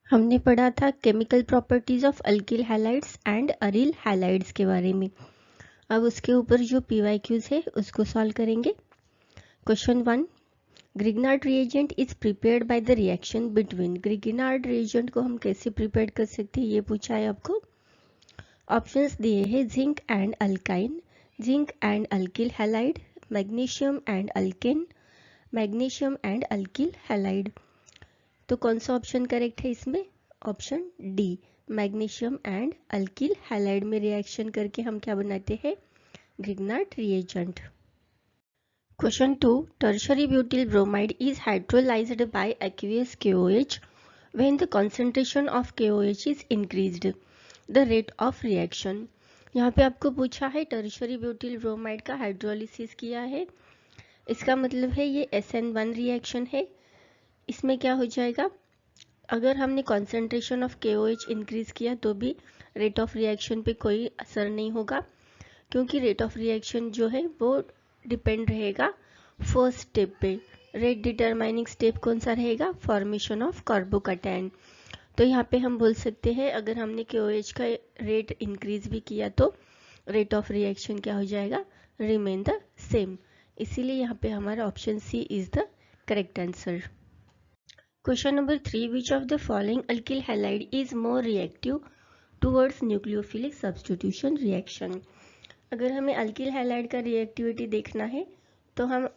हमने पढ़ा था chemical properties of alkyl halides and aryl halides के बारे में। अब उसके ऊपर जो पीवाईक्यूज है उसको सॉल्व करेंगे। Question 1, Grignard reagent is prepared by the reaction between. Grignard reagent को हम कैसे प्रिपेयर कर सकते हैं ये पूछा है आपको। ऑप्शंस दिए हैं zinc and alkyne, zinc and alkyl halide, magnesium and alkane, magnesium and alkyl halide. तो कौन सा ऑप्शन करेक्ट है इसमें? Option D, magnesium and alkyl halide में रिएक्शन करके हम क्या बनाते हैं? Grignard reagent. Question 2, tertiary butyl bromide is hydrolysed bye aqueous KOH when the concentration of KOH is increased, the rate of reaction। यहाँ पे आपको पूछा है टर्शरी ब्यूटिल ब्रोमाइड का हाइड्रोलिसिस किया है, इसका मतलब है ये SN1 रिएक्शन है। इसमें क्या हो जाएगा, अगर हमने कॉन्सेंट्रेशन ऑफ KOH इंक्रीज किया तो भी रेट ऑफ रिएक्शन पे कोई असर नहीं होगा, क्योंकि रेट ऑफ रिएक्शन जो है वो डिपेंड रहेगा फर्स्ट स्टेप पे। रेट डिटरमाइनिंग स्टेप कौन सा रहेगा? Formation of carbocation. तो यहाँ पे हम बोल सकते हैं अगर हमने KOH का रेट इंक्रीज भी किया तो रेट ऑफ रिएक्शन क्या हो जाएगा? Remain the same. इसीलिए यहाँ पे हमारा option C is the correct answer. Question number 3, which of the following alkyl halide is more reactive towards nucleophilic substitution reaction? अगर हमें अल्किल हैलाइड का रिएक्टिविटी देखना है तो हम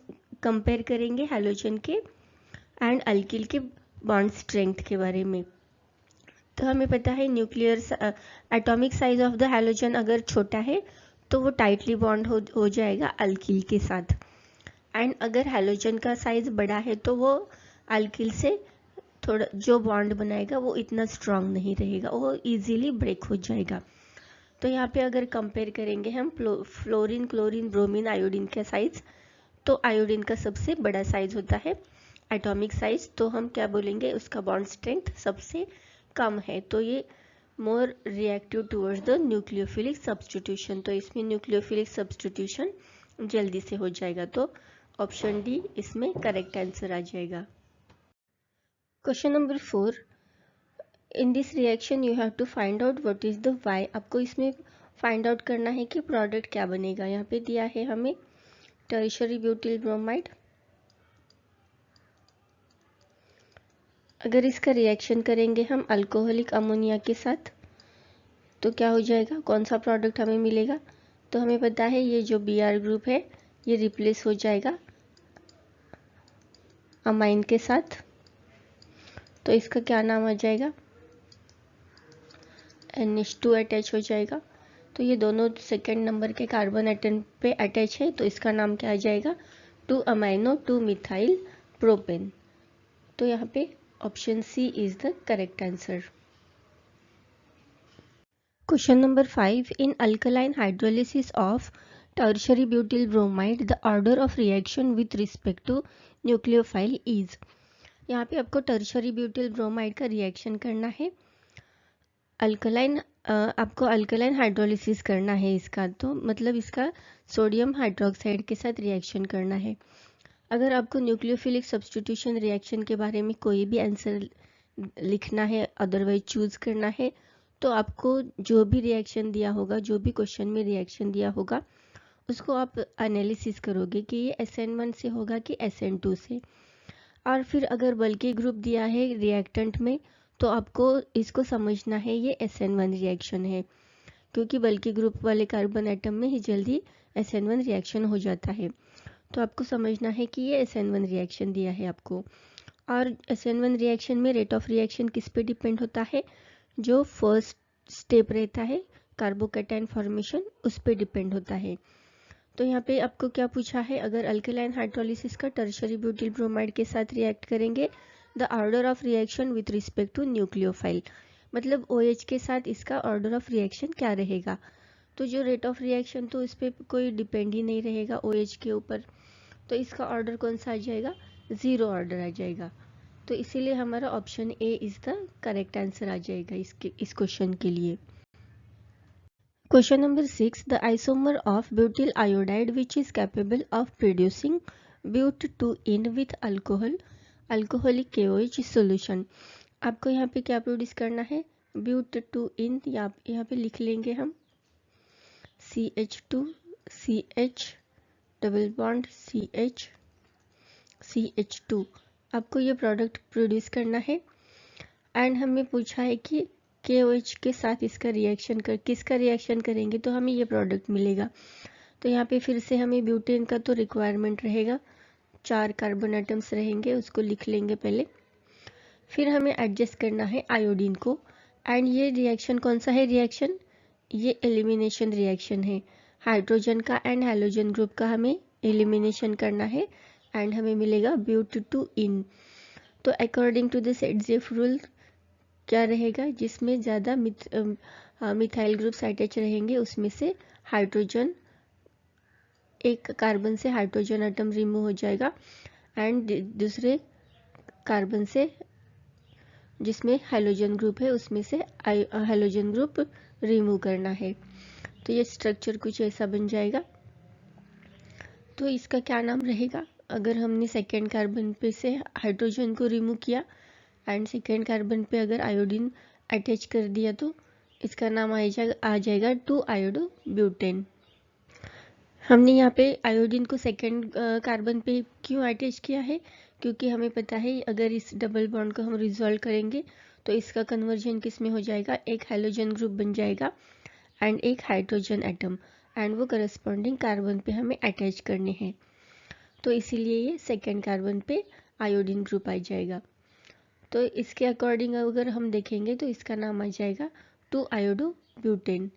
कंपेयर करेंगे हैलोजन के एंड अल्किल के बॉन्ड स्ट्रेंथ के बारे में। तो हमें पता है nuclear atomic size of the halogen अगर छोटा है तो वो टाइटली बॉन्ड हो जाएगा अल्किल के साथ, एंड अगर हैलोजन का साइज बड़ा है तो वो अल्किल से थोड़ा जो बॉन्ड बनाएगा वो इतना स्ट्रांग नहीं रहेगा, वो इजीली ब्रेक हो जाएगा। तो यहाँ पे अगर कंपेयर करेंगे हम फ्लोरीन, क्लोरीन, ब्रोमीन, आयोडीन का साइज, तो आयोडीन का सबसे बड़ा साइज होता है एटॉमिक साइज, तो हम क्या बोलेंगे उसका बॉन्ड स्ट्रेंथ सबसे कम है, तो ये more reactive towards the nucleophilic substitution. तो इसमें न्यूक्लियोफिलिक सब्स्टिट्यूशन जल्दी से हो जाएगा, तो ऑप्शन डी इसमें करेक्ट आंसर आ जाएगा। Question number 4, in this reaction you have to find out what is the Y. आपको इसमें फाइंड आउट करना है कि प्रोडक्ट क्या बनेगा। यहाँ पे दिया है हमें टर्शरी ब्यूटिल ब्रोमाइड, अगर इसका रिएक्शन करेंगे हम अल्कोहलिक अमोनिया के साथ तो क्या हो जाएगा, कौन सा प्रोडक्ट हमें मिलेगा? तो हमें पता है ये जो Br ग्रुप है ये रिप्लेस हो जाएगा अमाइन के साथ, तो इसका क्या नाम आ जाएगा? NH2 अटैच हो जाएगा। तो ये दोनों सेकेंड नंबर के कार्बन एटम पे अटैच है, तो इसका नाम क्या आ जाएगा? 2 अमाइनो 2 मिथाइल प्रोपेन। तो यहाँ पे option C is the correct answer. Question number 5, in alkaline hydrolysis of tertiary butyl bromide the order of reaction with respect to nucleophile is. यहाँ पे आपको टर्शरी ब्यूटिल ब्रोमाइड का रिएक्शन करना है, alkaline आपको अल्कलाइन हाइड्रोलिसिस करना है इसका, तो मतलब इसका सोडियम हाइड्रोक्साइड के साथ रिएक्शन करना है। अगर आपको न्यूक्लियोफिलिक सब्स्टिट्यूशन रिएक्शन के बारे में कोई भी आंसर लिखना है, अदरवाइज चूज करना है, तो आपको जो भी रिएक्शन दिया होगा, जो भी क्वेश्चन में रिएक्शन दिया होगा उसको आप एनालिसिस करोगे कि ये SN1 से होगा कि SN2 से। और फिर अगर बल्कि ग्रुप दिया है रिएक्टेंट में तो आपको इसको समझना है ये SN1 रिएक्शन है, क्योंकि बल्कि ग्रुप वाले कार्बन एटम में ही जल्दी SN1 रिएक्शन हो जाता है। तो आपको समझना है कि ये SN1 रिएक्शन दिया है आपको। और SN1 रिएक्शन में रेट ऑफ रिएक्शन किस पे डिपेंड होता है? जो फर्स्ट स्टेप रहता है कार्बोकैटायन फॉर्मेशन, उस पे डिपेंड होता है। तो यहाँ पे आपको क्या पूछा है, अगर अल्कलाइन हाइड्रोलिसिस का टर्शरी ब्यूटिल ब्रोमाइड के साथ रिएक्ट करेंगे the order of reaction with respect to nucleophile, मतलब OH के साथ इसका ऑर्डर ऑफ रिएक्शन क्या रहेगा? तो जो रेट ऑफ रिएक्शन तो इस पर कोई डिपेंड ही नहीं रहेगा OH के ऊपर, तो इसका ऑर्डर कौन सा आ जाएगा? 0 ऑर्डर आ जाएगा। तो इसीलिए हमारा option A is the correct answer आ जाएगा इस क्वेश्चन के लिए। Question number 6, the isomer of butyl iodide which is capable of producing but 2 ene with alcohol alcoholic KOH solution. आपको यहाँ पे क्या प्रोड्यूस करना है, ब्यूट2इन, यहाँ पे लिख लेंगे हम CH2 CH double bond CH2। आपको ये प्रोडक्ट प्रोड्यूस करना है एंड हमें पूछा है कि KOH के साथ इसका रिएक्शन किसका रिएक्शन करेंगे तो हमें ये प्रोडक्ट मिलेगा। तो यहाँ पे फिर से हमें ब्यूटेन का तो रिक्वायरमेंट रहेगा, 4 कार्बन एटम्स रहेंगे, उसको लिख लेंगे पहले। फिर हमें एडजस्ट करना है आयोडीन को एंड ये रिएक्शन कौन सा है रिएक्शन, ये एलिमिनेशन रिएक्शन है। हाइड्रोजन का एंड हैलोजन ग्रुप का हमें एलिमिनेशन करना है एंड हमें मिलेगा ब्यूट2इन। तो according to the Saytzeff rule क्या रहेगा, जिसमें ज़्यादा मिथाइल ग्रुप्स अटैच रहेंगे उसमें से हाइड्रोजन, एक कार्बन से हाइड्रोजन एटम रिमूव हो जाएगा एंड दूसरे कार्बन से जिसमें हैलोजन ग्रुप है उसमें से हैलोजन ग्रुप रिमूव करना है। तो ये स्ट्रक्चर कुछ ऐसा बन जाएगा। तो इसका क्या नाम रहेगा, अगर हमने सेकेंड कार्बन पे से हाइड्रोजन को रिमूव किया एंड सेकेंड कार्बन पे अगर आयोडीन अटैच कर दिया तो इसका नाम आ जाएगा 2-आयोडो ब्यूटेन। हमने यहाँ पे आयोडीन को सेकेंड कार्बन पे क्यों अटैच किया है, क्योंकि हमें पता है अगर इस डबल बॉन्ड को हम रिजॉल्व करेंगे तो इसका कन्वर्जन किस में हो जाएगा, एक हैलोजन ग्रुप बन जाएगा एंड एक हाइड्रोजन एटम एंड वो करस्पॉन्डिंग कार्बन पे हमें अटैच करने हैं। तो इसीलिए ये सेकेंड कार्बन पे आयोडीन ग्रुप आ जाएगा। तो इसके अकॉर्डिंग अगर हम देखेंगे तो इसका नाम आ जाएगा 2-आयोडो ब्यूटेन,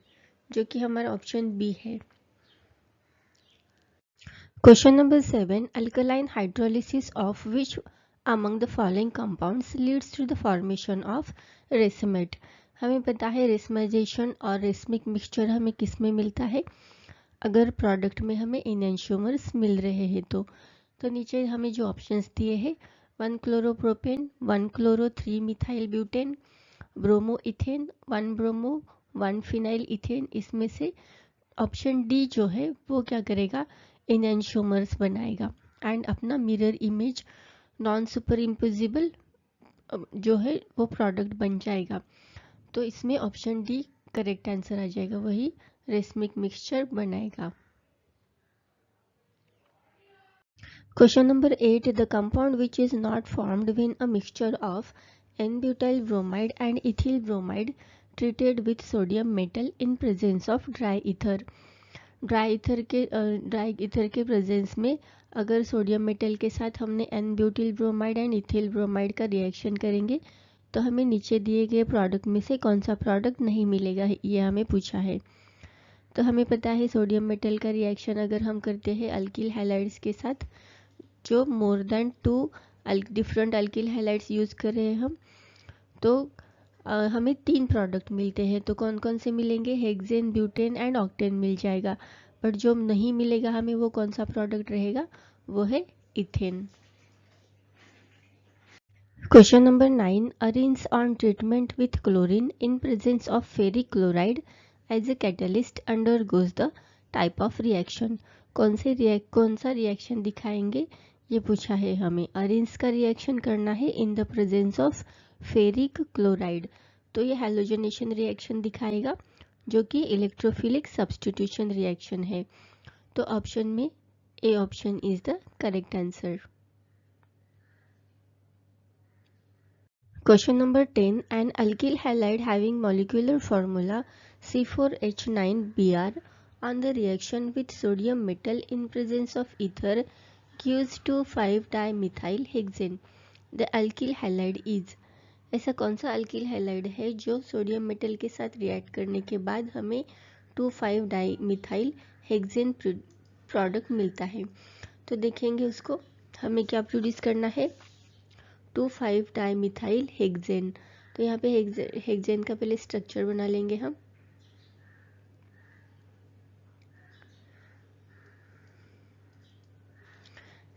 जो कि हमारा ऑप्शन बी है। Question number 7. Alkaline hydrolysis of which among the following compounds leads to the formation of racemate? हमें पता है रेसमाइजेशन और रेसमिक मिक्सचर हमें किस में मिलता है, अगर प्रोडक्ट में हमें एनेंशियोमर्स मिल रहे हैं तो नीचे हमें जो ऑप्शंस दिए हैं 1 chloropropane, 1 chloro 3 methyl butane, bromo ethane, 1 bromo 1 phenyl ethane, इसमें से ऑप्शन डी जो है वो क्या करेगा, एनेंशियोमर्स बनाएगा एंड अपना mirror image non super imposable जो है वो प्रोडक्ट बन जाएगा। तो इसमें ऑप्शन डी करेक्ट आंसर आ जाएगा, वही रेसमिक मिक्सचर बनाएगा। Question number 8. The compound which is not formed when a mixture of N-butyl bromide and ethyl bromide treated with sodium metal in presence of dry ether. Dry ether के presence में अगर sodium metal के साथ हमने n butyl bromide and ethyl bromide का reaction करेंगे तो हमें नीचे दिए गए प्रोडक्ट में से कौन सा प्रोडक्ट नहीं मिलेगा, ये हमें पूछा है। तो हमें पता है सोडियम मेटल का रिएक्शन अगर हम करते हैं अल्किल हैलाइड्स के साथ, जो more than 2 different alkyl halides use कर रहे हैं हम, तो हमें 3 प्रोडक्ट मिलते हैं। तो कौन कौन से मिलेंगे, हेक्सेन, ब्यूटेन एंड ऑक्टेन मिल जाएगा, बट जो नहीं मिलेगा हमें वो कौन सा प्रोडक्ट रहेगा, वो है ethane. Question number 9. Arrange on treatment with chlorine in presence of ferric chloride as a catalyst undergoes the type of reaction. कौन सा रिएक्शन दिखाएंगे ये पूछा है हमें। अरेंज का रिएक्शन करना है इन the presence of ferric chloride, तो ये हैलोजनेशन रिएक्शन दिखाएगा जो कि इलेक्ट्रोफिलिक सब्स्टिट्यूशन रिएक्शन है। तो ऑप्शन में ए option is the correct answer. Question number 10. An alkyl halide having molecular formula C4H9Br on the reaction with sodium metal in presence of ether gives 2,5-dimethyl hexane. The alkyl halide is, ऐसा कौन सा alkyl halide है जो sodium metal के साथ react करने के बाद हमें 2,5-डाइमिथाइल हेक्सेन प्रोडक्ट मिलता है। तो देखेंगे उसको हमें क्या प्रोड्यूस करना है, 2,5-डाइमिथाइल हेक्सेन। तो यहाँ पे हेक्सेन का पहले स्ट्रक्चर बना लेंगे हम।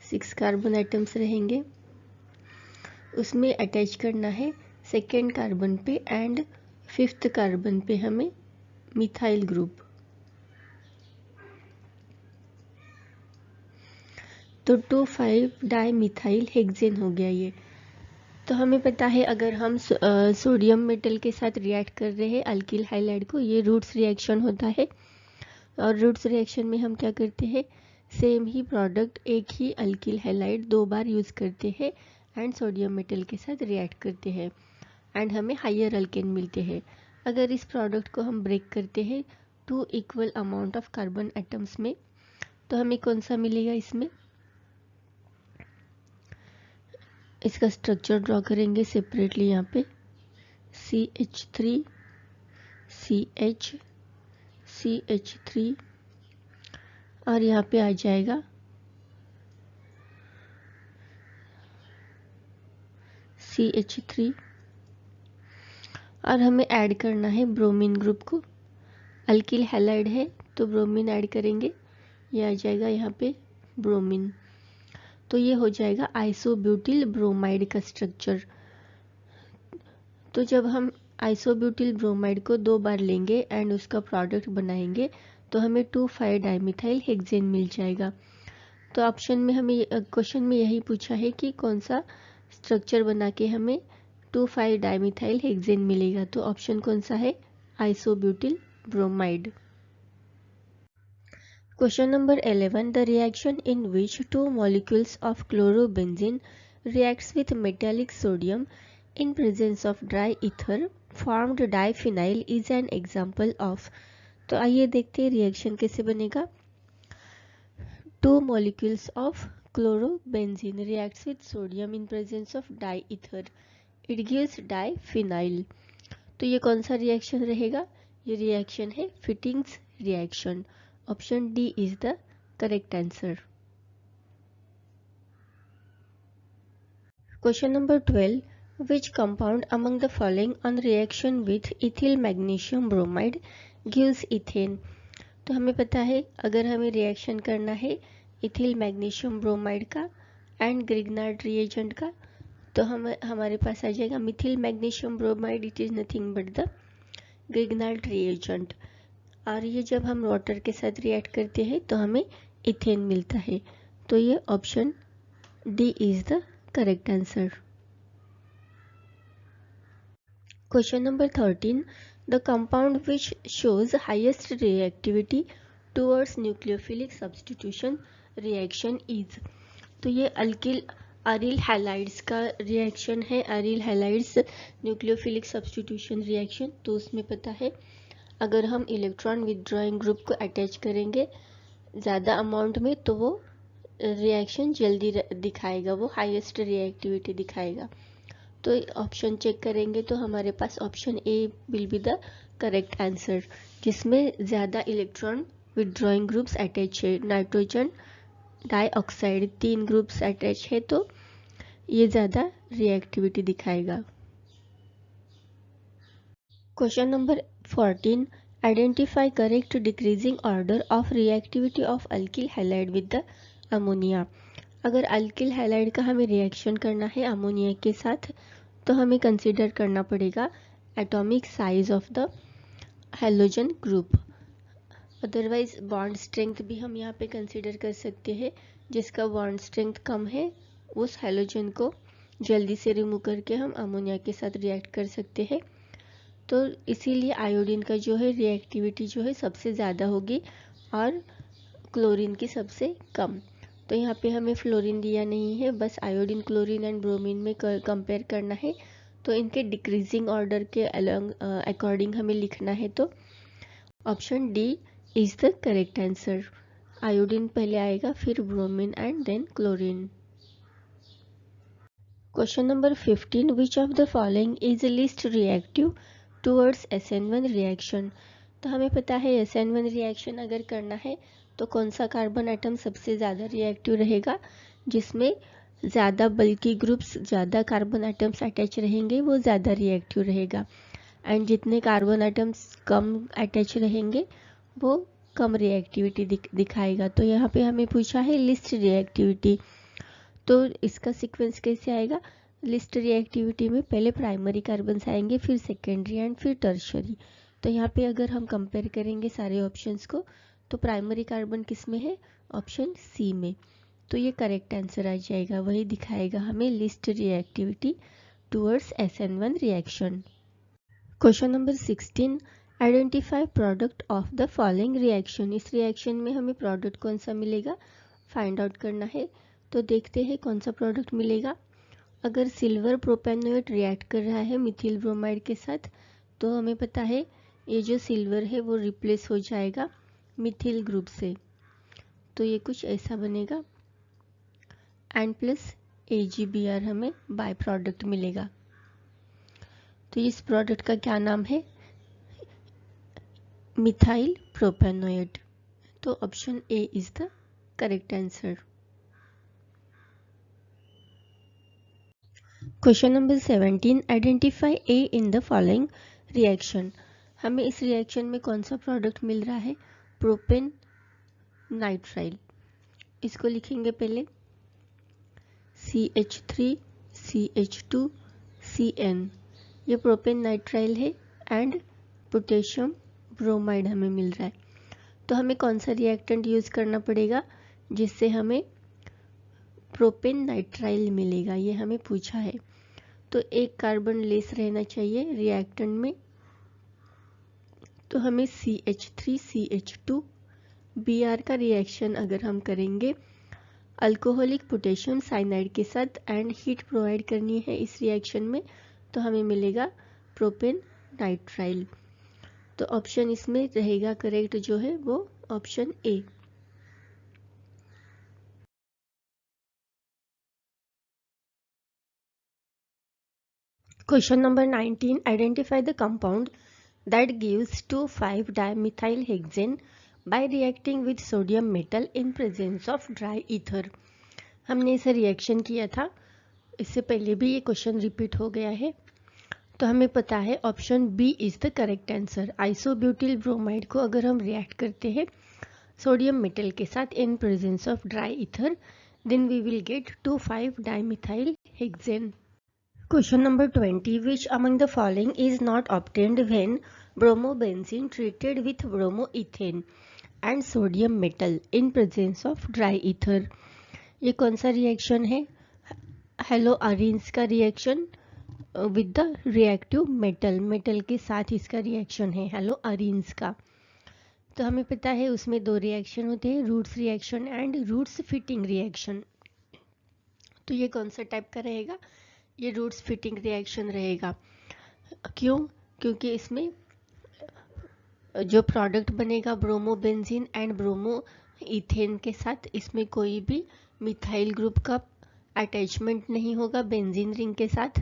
सिक्स कार्बन एटम्स रहेंगे, उसमें अटैच करना है सेकेंड कार्बन पे एंड 5th कार्बन पे हमें मिथाइल ग्रुप। तो 2,5-डाइमिथाइल हेक्सेन हो गया ये। तो हमें पता है अगर हम सोडियम मेटल के साथ रिएक्ट कर रहे हैं अल्किल हाइलाइड को, ये रूट्स रिएक्शन होता है। और रूट्स रिएक्शन में हम क्या करते हैं, सेम ही प्रोडक्ट एक ही अल्किल हाइलाइड 2 बार यूज़ करते हैं एंड सोडियम मेटल के साथ रिएक्ट करते हैं एंड हमें हायर अल्केन मिलते हैं। अगर इस प्रोडक्ट को हम ब्रेक करते हैं 2 equal amount of carbon atoms में, तो हमें कौन सा मिलेगा, इसमें इसका स्ट्रक्चर ड्रॉ करेंगे सेपरेटली। यहाँ पे CH3 CH CH3 और यहाँ पे आ जाएगा CH3 और हमें ऐड करना है ब्रोमीन ग्रुप को। अल्किल हैलाइड है तो ब्रोमीन ऐड करेंगे, ये आ जाएगा यहाँ पे ब्रोमीन। तो ये हो जाएगा आइसोब्यूटिल ब्रोमाइड का स्ट्रक्चर। तो जब हम आइसोब्यूटिल ब्रोमाइड को 2 बार लेंगे एंड उसका प्रोडक्ट बनाएंगे तो हमें 2,5-डाइमिथाइल हेक्सेन मिल जाएगा। तो ऑप्शन में हमें क्वेश्चन में यही पूछा है कि कौन सा स्ट्रक्चर बना के हमें 2,5-डाइमिथाइल हेक्सेन मिलेगा। तो ऑप्शन कौन सा है, isobutyl bromide. Question number 11. The reaction in which 2 molecules of chlorobenzene reacts with metallic sodium in presence of dry ether formed diphenyl is an example of। तो आइए देखते हैं रिएक्शन कैसे बनेगा। 2 molecules of chlorobenzene reacts with sodium in presence of diether. It gives diphenyl। तो ये कौन सा रिएक्शन रहेगा, ये रिएक्शन है Fittig's reaction. Option D is the correct answer. Question number 12. Which compound among the following on reaction with ethyl magnesium bromide gives ethane? तो हमें पता है अगर हमें रिएक्शन करना है इथिल मैग्नीशियम ब्रोमाइड का एंड ग्रिग्नार्ड रिएजेंट का, तो हमारे पास आ जाएगा Mithil magnesium bromide, it is nothing but the Grignard reagent. और ये जब हम वाटर के साथ रिएक्ट करते हैं तो हमें इथेन मिलता है। तो ये option D is the correct answer. Question number 13. The compound which shows highest reactivity towards nucleophilic substitution reaction is. तो ये अरिल हैलाइड्स का रिएक्शन है, aryl halides nucleophilic substitution reaction. तो उसमें पता है अगर हम इलेक्ट्रॉन विथड्रॉइंग ग्रुप को अटैच करेंगे ज़्यादा अमाउंट में तो वो रिएक्शन जल्दी दिखाएगा, वो हाईएस्ट रिएक्टिविटी दिखाएगा। तो ऑप्शन चेक करेंगे तो हमारे पास option A will be the correct answer, जिसमें ज़्यादा इलेक्ट्रॉन विथड्रॉइंग ग्रुप्स अटैच है। नाइट्रोजन डाइऑक्साइड 3 ग्रुप्स अटैच है तो ये ज़्यादा रिएक्टिविटी दिखाएगा। Question number 14. Identify correct decreasing order of reactivity of alkyl halide with the ammonia। अगर अल्किल हैलाइड का हमें रिएक्शन करना है अमोनिया के साथ तो हमें कंसीडर करना पड़ेगा atomic size of the halogen group. Otherwise bond strength भी हम यहाँ पे कंसीडर कर सकते हैं, जिसका बॉन्ड स्ट्रेंथ कम है उस हैलोजन को जल्दी से रिमूव करके हम अमोनिया के साथ रिएक्ट कर सकते हैं। तो इसीलिए आयोडीन का जो है रिएक्टिविटी जो है सबसे ज़्यादा होगी और क्लोरीन की सबसे कम। तो यहाँ पे हमें फ्लोरीन दिया नहीं है, बस आयोडीन, क्लोरीन एंड ब्रोमीन में कंपेयर करना है। तो इनके डिक्रीजिंग ऑर्डर के अकॉर्डिंग हमें लिखना है। तो option D is the correct answer. Iodine पहले आएगा, फिर bromine and then chlorine. Question number 15. Which of the following is least reactive towards SN1 reaction. तो हमें पता है SN1 रिएक्शन अगर करना है तो कौन सा कार्बन एटम सबसे ज़्यादा रिएक्टिव रहेगा, जिसमें ज़्यादा बल्कि ग्रुप्स, ज़्यादा कार्बन एटम्स अटैच रहेंगे वो ज़्यादा रिएक्टिव रहेगा एंड जितने कार्बन एटम्स कम अटैच रहेंगे वो कम रिएक्टिविटी दिखाएगा। तो यहाँ पे हमें पूछा है लिस्ट रिएक्टिविटी, तो इसका सीक्वेंस कैसे आएगा, लिस्ट रिएक्टिविटी में पहले प्राइमरी कार्बन्स आएंगे, फिर सेकेंडरी एंड फिर टर्शरी। तो यहाँ पे अगर हम कंपेयर करेंगे सारे ऑप्शंस को तो प्राइमरी कार्बन किस में है, ऑप्शन सी में। तो ये करेक्ट आंसर आ जाएगा, वही दिखाएगा हमें list reactivity towards SN1 reaction. Question number 16, identify product of the following reaction. इस रिएक्शन में हमें प्रोडक्ट कौन सा मिलेगा फाइंड आउट करना है. तो देखते हैं कौन सा प्रोडक्ट मिलेगा. अगर सिल्वर प्रोपेनोएट रिएक्ट कर रहा है मिथिल ब्रोमाइड के साथ तो हमें पता है ये जो सिल्वर है वो रिप्लेस हो जाएगा मिथिल ग्रुप से. तो ये कुछ ऐसा बनेगा एंड प्लस AgBr हमें बाय प्रोडक्ट मिलेगा. तो इस प्रोडक्ट का क्या नाम है मिथाइल प्रोपेनोएट. तो option A is the correct answer. Question number 17, identify A in the following reaction. हमें इस रिएक्शन में कौन सा प्रोडक्ट मिल रहा है प्रोपेन नाइट्राइल. इसको लिखेंगे पहले CH3 CH2 CN. ये प्रोपेन नाइट्राइल है एंड पोटेशियम ब्रोमाइड हमें मिल रहा है. तो हमें कौन सा रिएक्टेंट यूज करना पड़ेगा जिससे हमें प्रोपेन नाइट्राइल मिलेगा, ये हमें पूछा है. तो एक कार्बन लेस रहना चाहिए रिएक्टेंट में. तो हमें CH3 CH2 Br का रिएक्शन अगर हम करेंगे अल्कोहलिक पोटेशियम साइनाइड के साथ एंड हीट प्रोवाइड करनी है इस रिएक्शन में तो हमें मिलेगा प्रोपेन नाइट्राइल. तो ऑप्शन इसमें रहेगा करेक्ट जो है वो option A. Question number 19, identify the compound that gives 2,5-dimethylhexane by reacting with sodium metal in presence of dry ether. हमने इसे रिएक्शन किया था, इससे पहले भी ये क्वेश्चन रिपीट हो गया है. तो हमें पता है option B is the correct answer. Isobutyl bromide को अगर हम रिएक्ट करते हैं सोडियम मेटल के साथ in presence of dry ether then we will get 2,5-dimethyl-hexane. Question number 20, which among the following is not obtained when bromobenzene treated with bromoethane and sodium metal in presence of dry ether. ये कौन सा reaction है हेलोअरीन्स का reaction with the reactive metal के साथ इसका reaction है हेलोअरीन्स का. तो हमें पता है उसमें दो रिएक्शन होते हैं Wurtz reaction and Wurtz Fittig reaction. तो ये कौन सा टाइप का रहेगा ये रूट्स फिटिंग रिएक्शन रहेगा. क्यों? क्योंकि इसमें जो प्रोडक्ट बनेगा ब्रोमोबेंजीन एंड ब्रोमो इथेन के साथ इसमें कोई भी मिथाइल ग्रुप का अटैचमेंट नहीं होगा बेंजीन रिंग के साथ,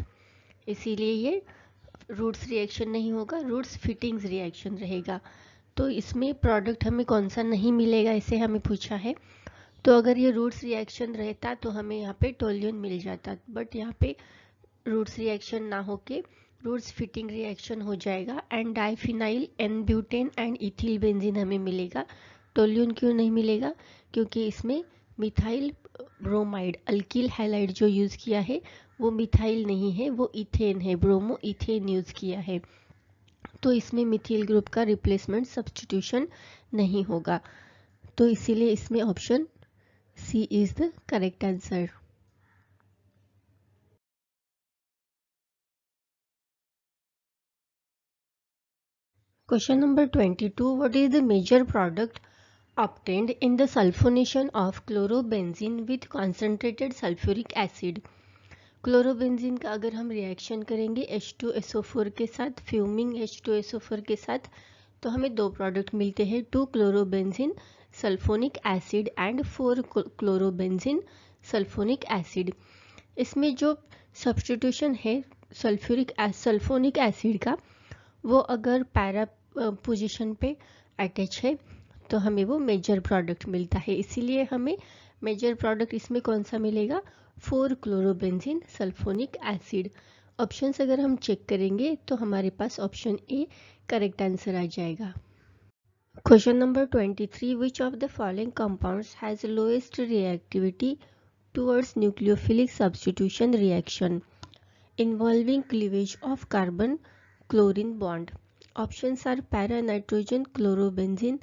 इसीलिए ये रूट्स रिएक्शन नहीं होगा रूट्स फिटिंग्स रिएक्शन रहेगा. तो इसमें प्रोडक्ट हमें कौन सा नहीं मिलेगा इसे हमें पूछा है. तो अगर ये रूट्स रिएक्शन रहता तो हमें यहाँ पे टोल्यून मिल जाता, बट यहाँ पे रूट्स रिएक्शन ना होके रूट्स फिटिंग रिएक्शन हो जाएगा and diphenyl n butane and ethyl benzene हमें मिलेगा. टोल्यून क्यों नहीं मिलेगा? क्योंकि इसमें मिथाइल ब्रोमाइड अल्किल हैलाइड जो यूज़ किया है वो मिथाइल नहीं है वो इथेन है ब्रोमो इथेन यूज़ किया है. तो इसमें मिथिल ग्रुप का रिप्लेसमेंट सब्स्टिट्यूशन नहीं होगा. तो इसीलिए इसमें option C is the correct answer. Question number 22, what is the major product obtained in the sulfonation of chlorobenzene with concentrated sulfuric acid? Chlorobenzene का अगर हम रिएक्शन करेंगे H2SO4 के साथ फ्यूमिंग H2SO4 के साथ तो हमें दो प्रोडक्ट मिलते हैं two chlorobenzene sulphonic acid and four chlorobenzene sulphonic acid. इसमें जो सब्स्टिट्यूशन है सल्फोनिक एसिड का वो अगर पैरा पोजीशन पे अटैच है तो हमें वो मेजर प्रोडक्ट मिलता है. इसीलिए हमें मेजर प्रोडक्ट इसमें कौन सा मिलेगा 4-क्लोरोबेंजीन सल्फोनिक एसिड. ऑप्शंस अगर हम चेक करेंगे तो हमारे पास ऑप्शन ए करेक्ट आंसर आ जाएगा. Question number 23, which of the following compounds has lowest reactivity towards nucleophilic substitution reaction involving cleavage of carbon chlorine bond? Options are para-nitrogen chlorobenzene,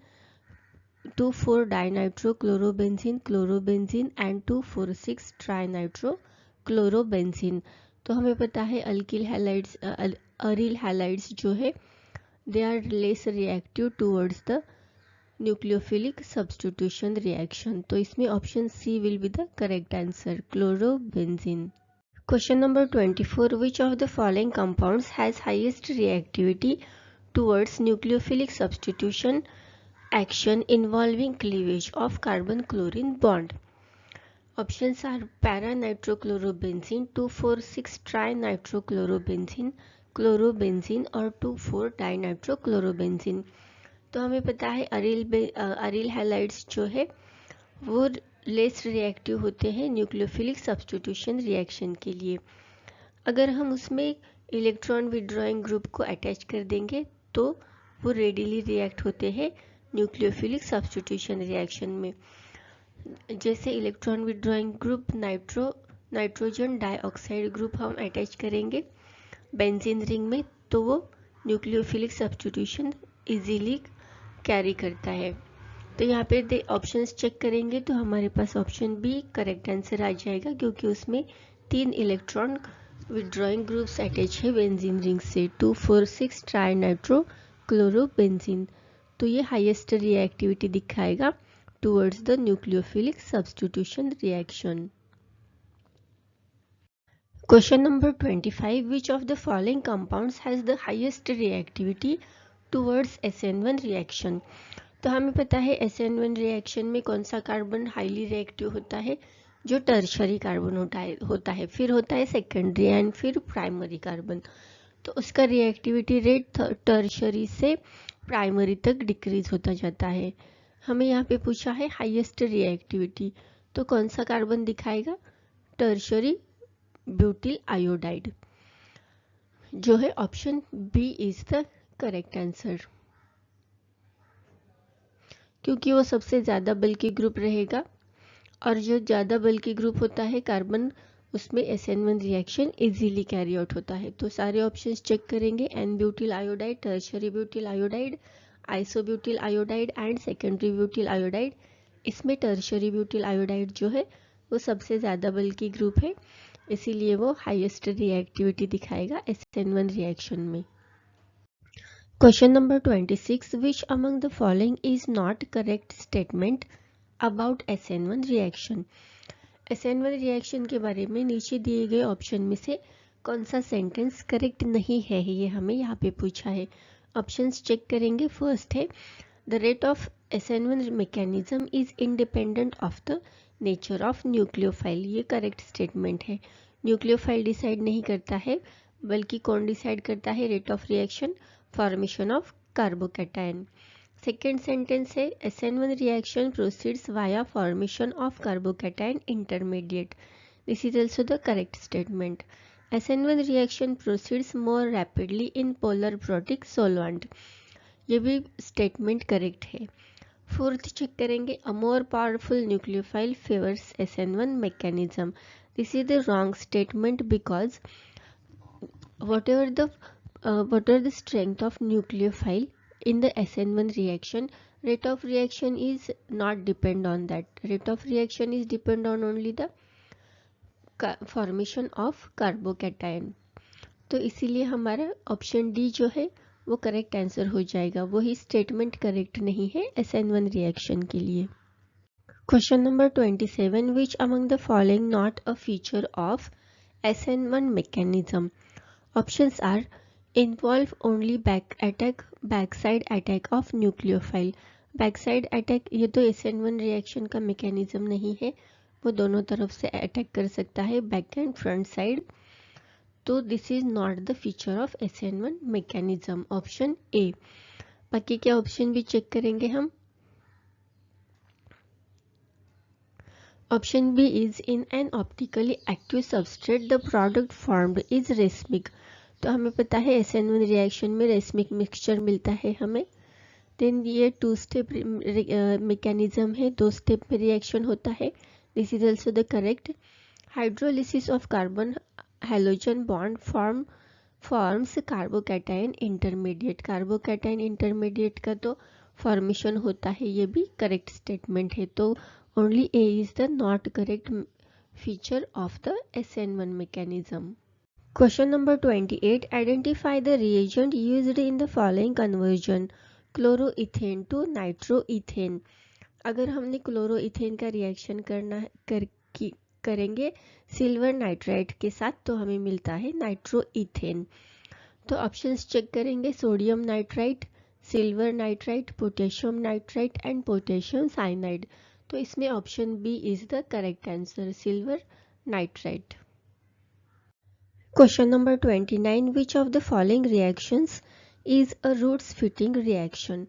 2,4-dinitro chlorobenzene and 2,4,6-trinitro chlorobenzene. तो हमें पता है alkyl halides aril halides जो है they are less reactive towards the nucleophilic substitution reaction. तो इसमें option C will be the correct answer, chlorobenzene. Question number 24, which of the following compounds has highest reactivity towards nucleophilic substitution action involving cleavage of carbon chlorine bond? Options are para-nitrochlorobenzene, 2,4,6-trinitrochlorobenzene, chlorobenzene और 2,4-dinitrochlorobenzene। तो हमें पता है aryl halides जो है वो less reactive होते हैं न्यूक्लियोफिलिक सब्स्टिट्यूशन रिएक्शन के लिए। अगर हम उसमें इलेक्ट्रॉन विड्रॉइंग ग्रुप को अटैच कर देंगे तो वो रेडिली रिएक्ट होते हैं न्यूक्लियोफिलिक सब्स्टिट्यूशन रिएक्शन में। जैसे electron withdrawing group nitrogen dioxide group हम अटैच करेंगे बेंजीन रिंग में तो वो न्यूक्लियोफिलिक सब्स्टिट्यूशन इजीली कैरी करता है। तो यहाँ पे ऑप्शंस चेक करेंगे तो हमारे पास ऑप्शन बी करेक्ट आंसर आ जाएगा, क्योंकि उसमें 3 इलेक्ट्रॉन विड्रॉइंग ग्रुप्स अटैच है बेंजीन रिंग से, 2,4,6 ट्राइनाइट्रोक्लोरोबेंजीन। तो ये हाईएस्ट रिएक्टिविटी दिखाएगा towards the nucleophilic substitution reaction. Question number 25, which of the following compounds has the highest reactivity towards SN1 reaction? तो हमें पता है SN1 रिएक्शन में कौन सा कार्बन हाईली रिएक्टिव होता है, जो टर्शरी कार्बन होता है, फिर होता है सेकेंडरी एंड फिर प्राइमरी कार्बन। तो उसका रिएक्टिविटी रेट टर्शरी से प्राइमरी तक डिक्रीज होता जाता है। हमें यहाँ पे पूछा है हाईएस्ट रिएक्टिविटी, तो कौन सा कार्बन दिखाएगा? टर्शरी ब्यूटिल आयोडाइड, जो है option B is the correct answer, क्योंकि वो सबसे ज्यादा बल्कि ग्रुप रहेगा और जो ज्यादा बल्कि ग्रुप होता है कार्बन उसमें SN1 reaction easily carry out होता है। तो सारे ऑप्शंस चेक करेंगे, n butyl iodide, tertiary butyl iodide, isobutyl iodide and secondary butyl iodide. इसमें टर्शरी ब्यूटिल आयोडाइड जो है वो सबसे ज़्यादा बल्कि ग्रुप है, इसीलिए वो हाईएस्ट रिएक्टिविटी दिखाएगा SN1 रिएक्शन में। Question number 26, which among the following is not correct statement about SN1 reaction? SN1 reaction के बारे में नीचे दिए गए ऑप्शन में से कौन सा सेंटेंस करेक्ट नहीं है, ये हमें यहाँ पे पूछा है। ऑप्शंस चेक करेंगे। फर्स्ट है the rate of SN1 mechanism is independent of the nature of nucleophile, ये करेक्ट स्टेटमेंट है। न्यूक्लियोफाइल डिसाइड नहीं करता है, बल्कि कौन डिसाइड करता है? Rate of reaction, formation of carbocation. Second sentence है SN1 reaction proceeds via formation of carbocation intermediate. This is also the correct statement. SN1 reaction proceeds more rapidly in polar protic solvent. ये भी statement correct है। Fourth check करेंगे, a more powerful nucleophile favours SN1 mechanism. This is the wrong statement because whatever the strength of nucleophile in the SN1 reaction, rate of reaction is not depend on that. Rate of reaction is depend on only the formation of carbocation. तो इसीलिए हमारा option D जो है वो correct answer हो जाएगा, वही statement correct नहीं है SN1 रिएक्शन के लिए। Question number 27, which among the following not a feature of SN1 mechanism? Options are involve only backside attack of nucleophile. Backside attack ये तो SN1 रिएक्शन का मैकेनिज्म नहीं है, वो दोनों तरफ से अटैक कर सकता है, बैक एंड फ्रंट साइड। तो this is not the feature of SN1 mechanism, option A. बाकी के ऑप्शन भी चेक करेंगे हम। Option B is in an optically active substrate the product formed is racemic. तो हमें पता है SN1 रिएक्शन में रेसमिक मिक्सचर मिलता है हमें। देन ये 2 स्टेप मैकेनिज्म है, 2 स्टेप में रिएक्शन होता है। This is also the correct. Hydrolysis of carbon halogen bond forms carbocation intermediate. Carbocation intermediate का तो फॉर्मेशन होता है, ये भी करेक्ट स्टेटमेंट है। तो only A is the not correct feature of the SN1 mechanism. Question number 28. Identify the reagent used in the following conversion: chloroethane to nitroethane. अगर हमने क्लोरोइथेन का रिएक्शन करेंगे सिल्वर नाइट्राइट के साथ तो हमें मिलता है नाइट्रोइथेन। तो ऑप्शंस चेक करेंगे: sodium nitrite, silver nitrite, potassium nitrite and potassium cyanide. तो इसमें option B is the correct answer, silver nitrite. Question number 29. Which of the following reactions is a Roots fitting reaction?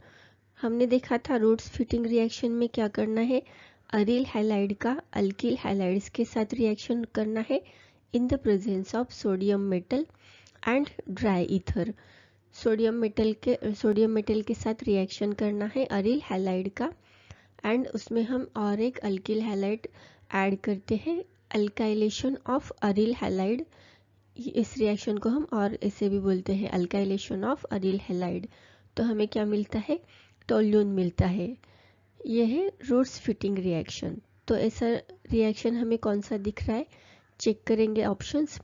हमने देखा था roots Fittig reaction में क्या करना है, aril halide का अल्किल हैलाइड्स के साथ रिएक्शन करना है इन the presence of sodium metal and dry ether. Sodium metal के साथ रिएक्शन करना है अरिल हैलाइड का, एंड उसमें हम और एक अल्किल हैलाइड ऐड करते हैं, अल्काइलेशन ऑफ अरिल हैलाइड। इस रिएक्शन को हम और ऐसे भी बोलते हैं, अल्काइलेशन ऑफ अरिल हैलाइड। तो हमें क्या मिलता है, टोल्यून मिलता है। यह है रूट्स फिटिंग रिएक्शन। तो ऐसा रिएक्शन हमें कौन सा दिख रहा है, चेक करेंगे ऑप्शंस।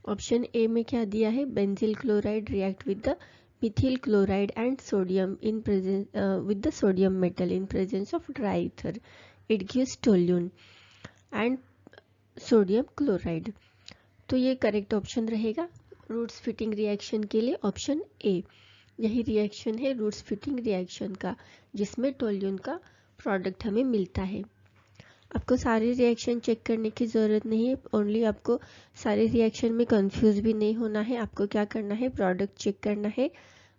ऑप्शन ए में क्या दिया है, benzyl chloride react with the Mithil chloride and sodium in presence with the sodium metal in presence of dry ether, it gives toluene and sodium chloride. तो ये करेक्ट ऑप्शन रहेगा roots Fittig reaction के लिए, option A. यही reaction है Wurtz Fittig reaction का, जिसमें toluene का प्रोडक्ट हमें मिलता है। आपको सारे रिएक्शन चेक करने की ज़रूरत नहीं है, ओनली आपको सारे रिएक्शन में कंफ्यूज भी नहीं होना है। आपको क्या करना है, प्रोडक्ट चेक करना है।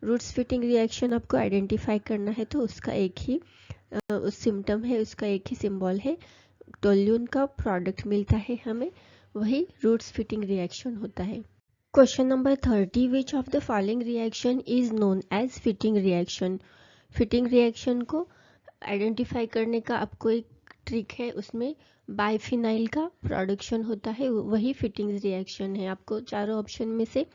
रूट्स फिटिंग रिएक्शन आपको आइडेंटिफाई करना है, तो उसका एक ही सिम्टम है, उसका एक ही सिंबल है, टोल्यून का प्रोडक्ट मिलता है हमें, वही रूट्स फिटिंग रिएक्शन होता है। Question number 30. Which of the following reaction is known as Fittig reaction? Fittig reaction को आइडेंटिफाई करने का आपको एक ट्रिक है, उसमें बाइफिनाइल का प्रोडक्शन होता है, वही फिटिंग रिएक्शन है। आपको चारों ऑप्शन में से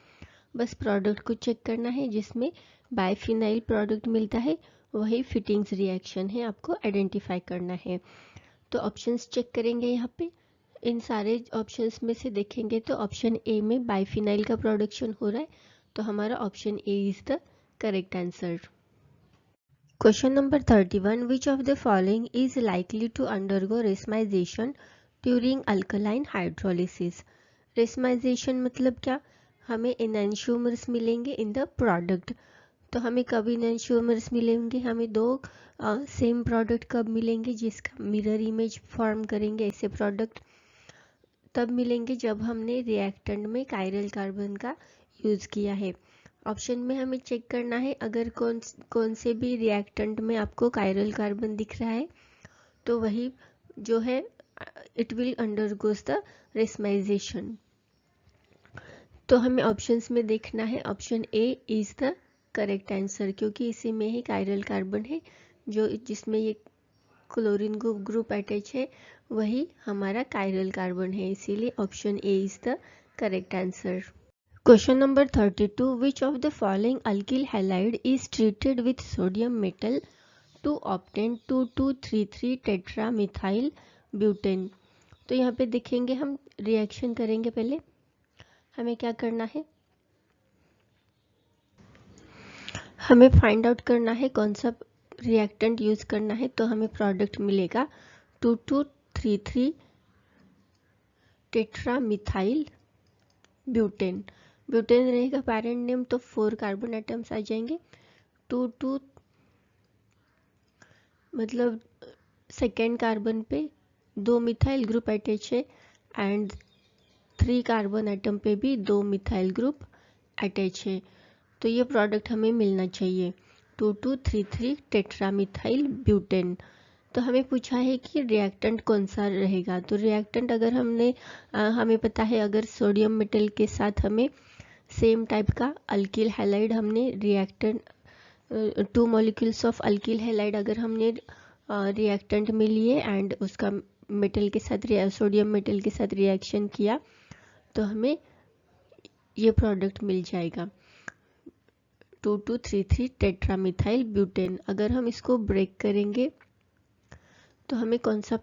बस प्रोडक्ट को चेक करना है, जिसमें बाइफिनाइल प्रोडक्ट मिलता है, वही फिटिंग्स रिएक्शन है, आपको आइडेंटिफाई करना है। तो ऑप्शंस चेक करेंगे यहाँ पे, इन सारे ऑप्शंस में से देखेंगे तो ऑप्शन ए में बाइफिनाइल का प्रोडक्शन हो रहा है, तो हमारा option A is the correct answer. Question number 31. Which of the following is likely to undergo racemization during alkaline hydrolysis? Racemization मतलब क्या, हमें एनांशियोमर्स मिलेंगे इन द प्रोडक्ट। तो हमें कब एनांशियोमर्स मिलेंगे, हमें दो सेम प्रोडक्ट कब मिलेंगे, जिसका मिरर इमेज फॉर्म करेंगे ऐसे प्रोडक्ट, तब मिलेंगे जब हमने रिएक्टेंट में कायरल कार्बन का यूज़ किया है। ऑप्शन में हमें चेक करना है, अगर कौन से भी रिएक्टेंट में आपको कायरल कार्बन दिख रहा है तो वही जो है it will undergoes the racemisation. तो हमें ऑप्शंस में देखना है, option A is the correct answer, क्योंकि इसी में ही कायरल कार्बन है, जो जिसमें ये क्लोरीन ग्रुप अटैच है, वही हमारा कायरल कार्बन है, इसीलिए option A is the correct answer. Question number 32. Which of the following alkyl halide is treated with sodium metal to obtain 2,2,3,3 tetramethyl butane? तो यहाँ पे देखेंगे, हम रिएक्शन करेंगे, पहले हमें क्या करना है, हमें फाइंड आउट करना है कौन सा रिएक्टेंट यूज करना है। तो हमें प्रोडक्ट मिलेगा 2,2,3,3 टेट्रा मिथाइल ब्यूटेन। ब्यूटेन रहेगा पैरेंट नेम, तो 4 कार्बन एटम्स आ जाएंगे। 2 मतलब सेकेंड कार्बन पे 2 मिथाइल ग्रुप अटैच है, एंड 3 कार्बन एटम पे भी 2 मिथाइल ग्रुप अटैच है। तो ये प्रोडक्ट हमें मिलना चाहिए 2,2,3,3 टेट्रामिथाइल ब्यूटेन। तो हमें पूछा है कि रिएक्टेंट कौन सा रहेगा। तो रिएक्टेंट अगर हमें पता है, अगर सोडियम मेटल के साथ हमें सेम टाइप का अल्किल हैलाइड हमने reactant 2 molecules of alkyl halide अगर हमने रिएक्टेंट में लिए एंड उसका मेटल के साथ सोडियम मेटल के साथ रिएक्शन किया, तो हमें ये प्रोडक्ट मिल जाएगा 2,2,3,3 टेट्रामिथाइल ब्यूटेन। अगर हम इसको ब्रेक करेंगे तो हमें कौन सा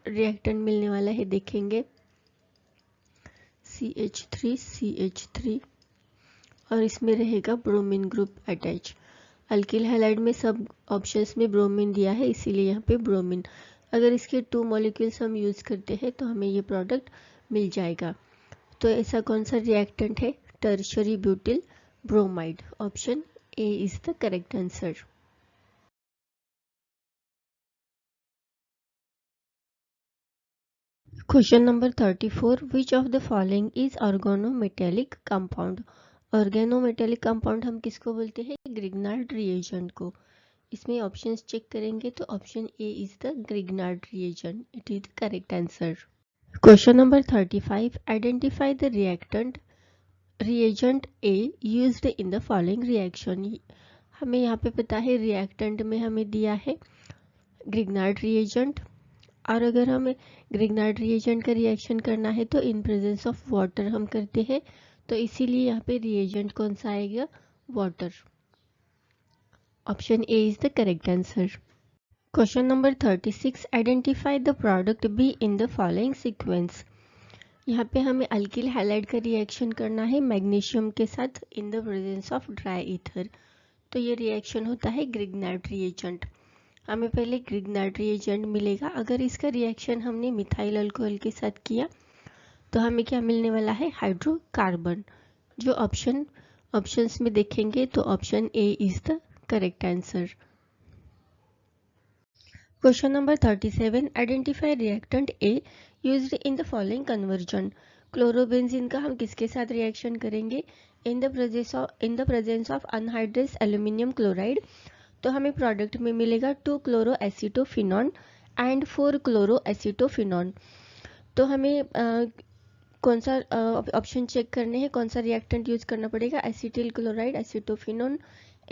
रिएक्टेंट मिलने वाला है, देखेंगे CH3 और इसमें रहेगा bromine group attach. Alkyl halide में सब ऑप्शंस में ब्रोमीन दिया है, इसीलिए यहाँ पे ब्रोमीन। अगर इसके 2 मॉलिक्यूल्स हम यूज़ करते हैं तो हमें ये प्रोडक्ट मिल जाएगा। तो ऐसा कौन सा रिएक्टेंट है? Tertiary butyl bromide. Option A is the correct answer. Question number 34, which of the following is organometallic compound? Organometallic compound हम किसको बोलते हैं? ग्रिग्नार्ड रिएजेंट को। इसमें ऑप्शंस चेक करेंगे तो option A is the Grignard reagent, it is the correct answer. Question number 35, identify the reagent A used in the following reaction. हमें यहाँ पे पता है रिएक्टेंट में हमें दिया है ग्रिग्नार्ड रिएजेंट, और अगर हमें ग्रिग्नार्ड रिएजेंट का रिएक्शन करना है तो इन प्रेजेंस ऑफ वाटर हम करते हैं, तो इसीलिए यहाँ पे रिएजेंट कौन सा आएगा? Water. Option A is the correct answer. Question number 36, identify the product B in the following sequence. यहाँ पे हमें अल्किल हैलाइड का रिएक्शन करना है मैग्नीशियम के साथ in the presence of dry ether, तो ये रिएक्शन होता है ग्रिग्नार्ड रिएजेंट। हमें पहले ग्रिग्नार्ड रिएजेंट मिलेगा। अगर इसका रिएक्शन हमने मिथाइल अल्कोहल के साथ किया तो हमें क्या मिलने वाला है? हाइड्रोकार्बन। जो ऑप्शंस में देखेंगे तो option A is the correct answer. Question number 37, identify reactant A used in the following conversion. Chlorobenzene का हम किसके साथ रिएक्शन करेंगे? इन the presence of anhydrous aluminium chloride, तो हमें प्रोडक्ट में मिलेगा 2 क्लोरो एसीटोफिनॉन एंड 4 क्लोरो एसीटोफिनॉन। तो हमें कौन सा ऑप्शन चेक करने हैं, कौन सा रिएक्टेंट यूज करना पड़ेगा? एसिटिल क्लोराइड, एसीटोफिनॉन,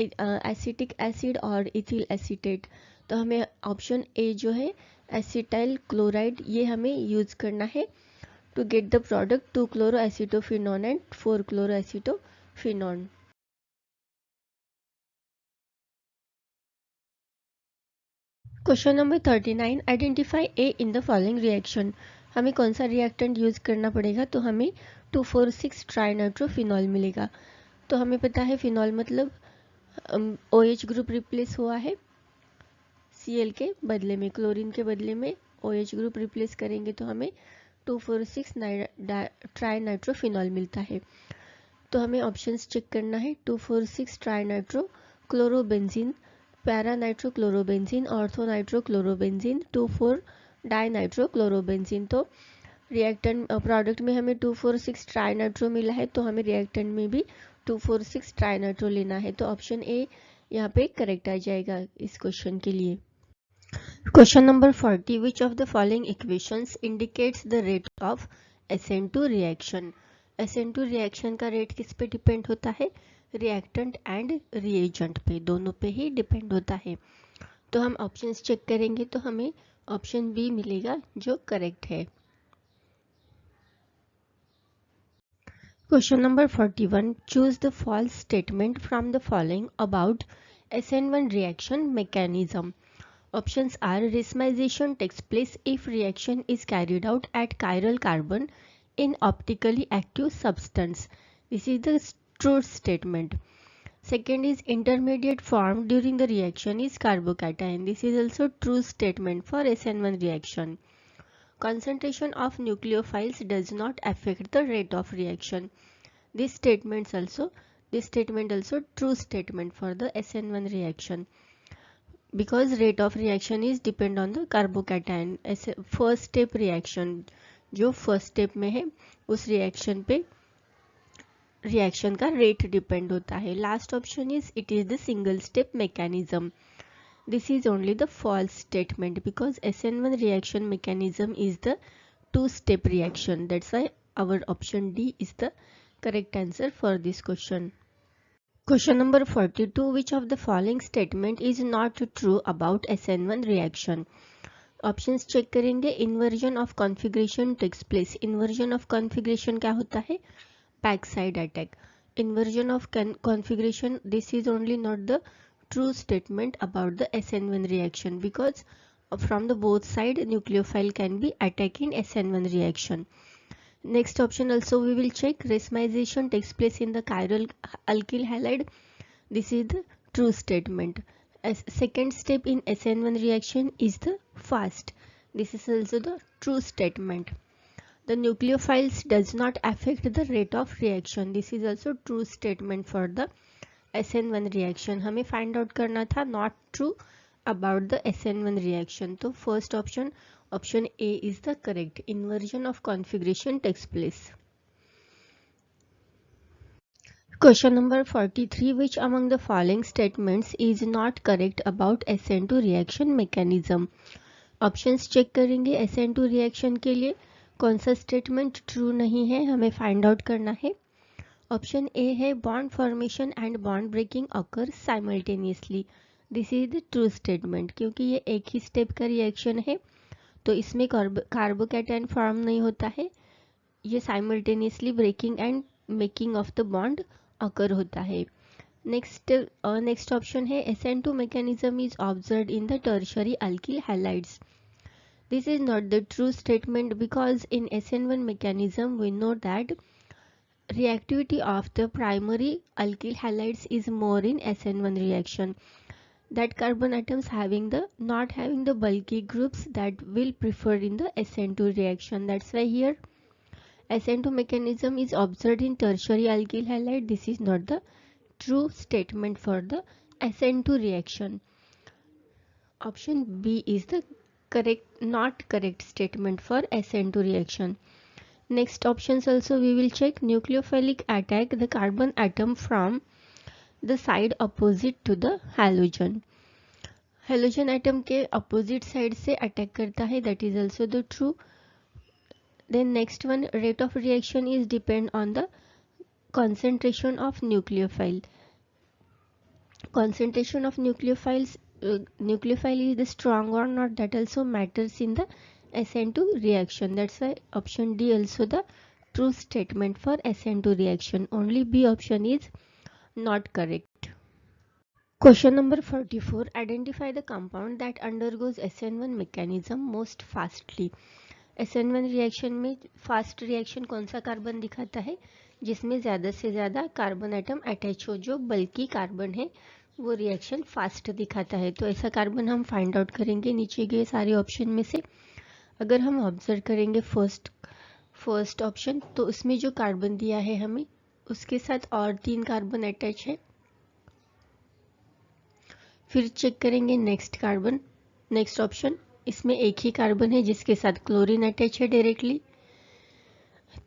एसिटिक एसिड और इथिल एसीटेट। तो हमें ऑप्शन ए जो है एसिटाइल क्लोराइड, ये हमें यूज करना है to get the product 2 chloro acetophenone and 4 chloro acetophenone. Question number 39, identify A in the following reaction. हमें कौन सा रिएक्टेंट यूज करना पड़ेगा? तो हमें 2,4,6 ट्राइनाइट्रोफिनॉल मिलेगा। तो हमें पता है फिनॉल मतलब OH ग्रुप रिप्लेस हुआ है Cl के बदले में, क्लोरीन के बदले में OH ग्रुप रिप्लेस करेंगे तो हमें 2,4,6 ट्राइनाइट्रोफिनॉल मिलता है। तो हमें ऑप्शंस चेक करना है। 2,4,6 ट्राइनाइट्रो chlorobenzene, para nitrochlorobenzene, ortho nitrochlorobenzene, 2,4 डाइनाइट्रोक्लोरोबेंजीन। तो रिएक्टेंट प्रोडक्ट में हमें 2,4,6 ट्राइनाइट्रो मिला है, तो हमें रिएक्टेंट में भी 2,4,6 ट्राइनाइट्रो लेना है। तो ऑप्शन ए यहाँ पे करेक्ट आ जाएगा इस क्वेश्चन के लिए। Question number 40, which of the following equations indicates the rate of SN2 reaction. SN2 reaction का रेट किस पे डिपेंड होता है? रिएक्टेंट एंड रिएजेंट पे, दोनों पे ही डिपेंड होता है। तो हम ऑप्शंस चेक करेंगे तो हमें ऑप्शन बी मिलेगा जो करेक्ट है। Question number 41, choose the false statement from the following about SN1 reaction mechanism. Options are racemization takes place if reaction is carried out at chiral carbon in optically active substance. This is the true statement. Second is intermediate formed during the reaction is carbocation. This is also true statement for SN1 reaction. Concentration of nucleophiles does not affect the rate of reaction. This statement also true statement for the SN1 reaction, because rate of reaction is depend on the carbocation. ऐसे first step reaction जो first step में है उस reaction पे reaction का rate depend होता है. Last option is it is the single step mechanism. This is only the false statement because SN1 reaction mechanism is the two-step reaction. That's why our option D is the correct answer for this question. Question number 42. Which of the following statement is not true about SN1 reaction? Options check करेंगे. Inversion of configuration takes place. Inversion of configuration क्या होता है? Back side attack. Inversion of configuration, this is only not the true statement about the SN1 reaction because from the both side nucleophile can be attacking SN1 reaction. Next option also we will check, racemization takes place in the chiral alkyl halide. This is the true statement. As second step in SN1 reaction is the fast. This is also the true statement. The nucleophiles does not affect the rate of reaction. This is also true statement for the SN1 reaction. हमें find out करना था not true about the SN1 reaction. तो first option A is the correct. Inversion of configuration takes place. Question number 43. Which among the following statements is not correct about SN2 reaction mechanism? Options check करेंगे SN2 reaction के लिए कौन सा statement true नहीं है, हमें find out करना है. ऑप्शन ए है bond formation and bond breaking occur simultaneously. This is the true statement, क्योंकि ये एक ही स्टेप का रिएक्शन है तो इसमें कार्बोकैटायन फॉर्म नहीं होता है. ये simultaneously breaking and making of the bond occur होता है. नेक्स्ट ऑप्शन है SN2 mechanism is observed in the tertiary alkyl halides. This is not the true statement because in SN1 mechanism we know that reactivity of the primary alkyl halides is more in SN1 reaction. That carbon atoms not having the bulky groups that will prefer in the SN2 reaction. That's why here SN2 mechanism is observed in tertiary alkyl halide. This is not the true statement for the SN2 reaction. Option B is the not correct statement for SN2 reaction. Next options also we will check. Nucleophilic attack the carbon atom from the side opposite to the halogen. Halogen atom के opposite side से attack करता है, that is also the true. Then next one, rate of reaction is depend on the concentration of nucleophile. Concentration of nucleophiles, nucleophile is the strong or not, that also matters in the SN2 reaction. That's why option D also the true statement for SN2 reaction. Only B option is not correct. Question number 44. Identify the compound that undergoes SN1 mechanism most fastly. SN1 reaction में fast reaction कौन सा carbon दिखाता है, जिसमें ज़्यादा से ज़्यादा carbon atom attach हो, जो बल्कि कार्बन है वो रिएक्शन फास्ट दिखाता है. तो ऐसा कार्बन हम फाइंड आउट करेंगे नीचे गए सारे ऑप्शन में से. अगर हम ऑब्जर्व करेंगे फर्स्ट ऑप्शन, तो उसमें जो कार्बन दिया है हमें उसके साथ और 3 कार्बन अटैच है. फिर चेक करेंगे नेक्स्ट ऑप्शन, इसमें एक ही कार्बन है जिसके साथ क्लोरीन अटैच है डायरेक्टली.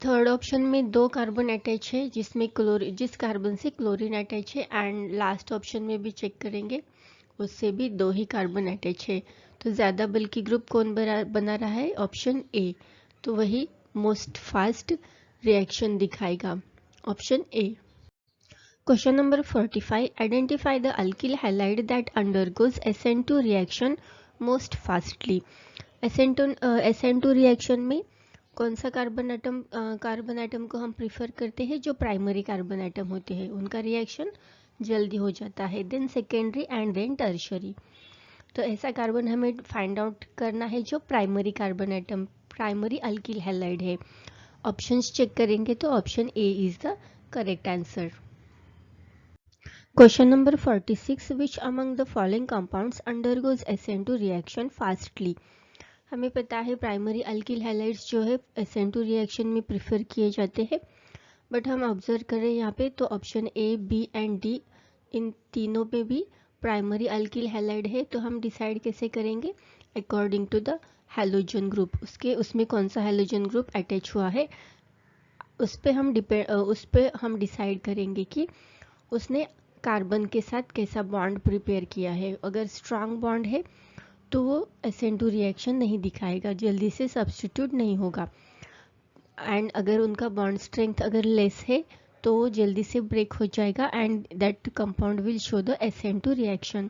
थर्ड ऑप्शन में 2 कार्बन अटैच है जिस कार्बन से क्लोरीन अटैच है. एंड लास्ट ऑप्शन में भी चेक करेंगे, उससे भी 2 ही कार्बन अटैच है. तो ज़्यादा बल्कि ग्रुप कौन बना रहा है, ऑप्शन ए. तो वही मोस्ट फास्ट रिएक्शन दिखाएगा, option A. Question number 45. Identify the alkyl halide that undergoes SN2 reaction most fastly. SN2 reaction में कौन सा कार्बन एटम को हम प्रीफर करते हैं, जो प्राइमरी कार्बन एटम होते हैं उनका रिएक्शन जल्दी हो जाता है. Then secondary and then tertiary. तो ऐसा कार्बन हमें फाइंड आउट करना है जो primary carbon atom, primary alkyl halide है. ऑप्शंस चेक करेंगे तो option A is the correct answer. Question number 46. Which among the following compounds undergoes SN2 reaction fastly? हमें पता है प्राइमरी अल्किल हैलाइड्स जो है SN2 रिएक्शन में प्रेफर किए जाते हैं, बट हम ऑब्जर्व करें यहाँ पे तो option A, B and D इन तीनों पे भी प्राइमरी अल्किल हैलाइड है. तो हम डिसाइड कैसे करेंगे, according to the halogen group, उसमें कौन सा हैलोजन ग्रुप अटैच हुआ है उस पे हम डिसाइड करेंगे कि उसने कार्बन के साथ कैसा बॉन्ड प्रिपेयर किया है. अगर स्ट्रांग बॉन्ड है तो वो SN2 रिएक्शन नहीं दिखाएगा, जल्दी से सब्स्टिट्यूट नहीं होगा. एंड अगर उनका बॉन्ड स्ट्रेंथ अगर लेस है तो वो जल्दी से ब्रेक हो जाएगा and that compound will show the SN2 reaction.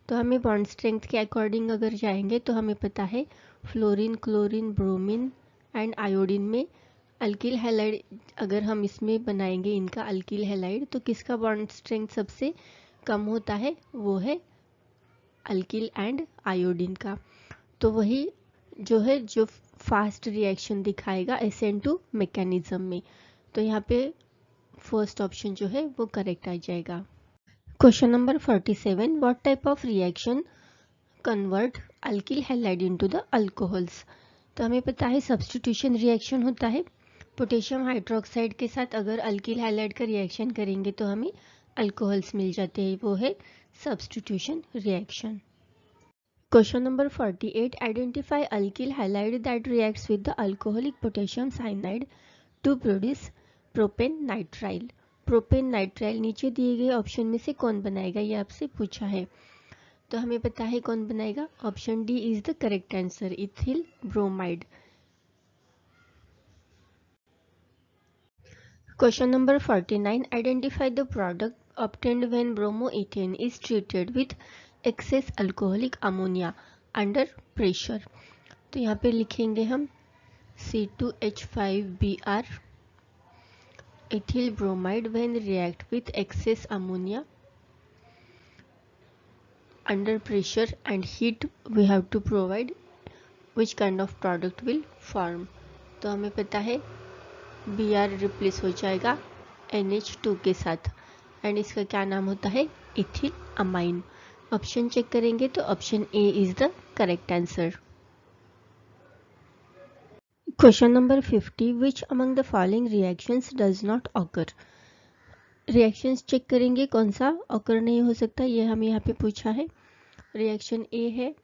तो हमें बॉन्ड स्ट्रेंथ के अकॉर्डिंग अगर जाएंगे तो हमें पता है fluorine, chlorine, bromine and iodine में अल्किल हैलाइड, अगर हम इसमें बनाएंगे इनका अल्किल हैलाइड तो किसका बॉन्ड स्ट्रेंथ सबसे कम होता है, वो है अल्किल एंड आयोडीन का. तो वही जो फास्ट रिएक्शन दिखाएगा SN2 मैकेनिज्म में। तो यहाँ पे फर्स्ट ऑप्शन जो है वो करेक्ट आ जाएगा। Question number 47, what type of reaction convert alkyl halide into the alcohols. तो हमें पता है सब्स्टिट्यूशन रिएक्शन होता है। पोटेशियम हाइड्रोक्साइड के साथ अगर अल्किल हैलाइड का रिएक्शन करेंगे तो हमें अल्कोहल्स मिल जाते हैं, वो है substitution reaction. Question number 48, identify alkyl halide that reacts with the alcoholic potassium cyanide to produce propane nitrile. Propane nitrile नीचे दिए गए ऑप्शन में से कौन बनाएगा, ये आपसे पूछा है। तो हमें पता है कौन बनाएगा, option D is the correct answer, ethyl bromide. Question number 49, identify the product obtained when bromoethane is treated with excess alcoholic ammonia under pressure। तो यहाँ पे लिखेंगे हम C2H5Br ethyl bromide when react with excess ammonia under pressure and heat we have to provide which kind of product will form। तो हमें पता है Br replace हो जाएगा NH2 के साथ एंड इसका क्या नाम होता है, इथिल अमाइन। ऑप्शन चेक करेंगे तो option A is the correct answer. Question number 50, which among the following reactions does not occur. Reactions check करेंगे कौन सा ऑकर नहीं हो सकता, ये हमें यहाँ पे पूछा है। रिएक्शन ए है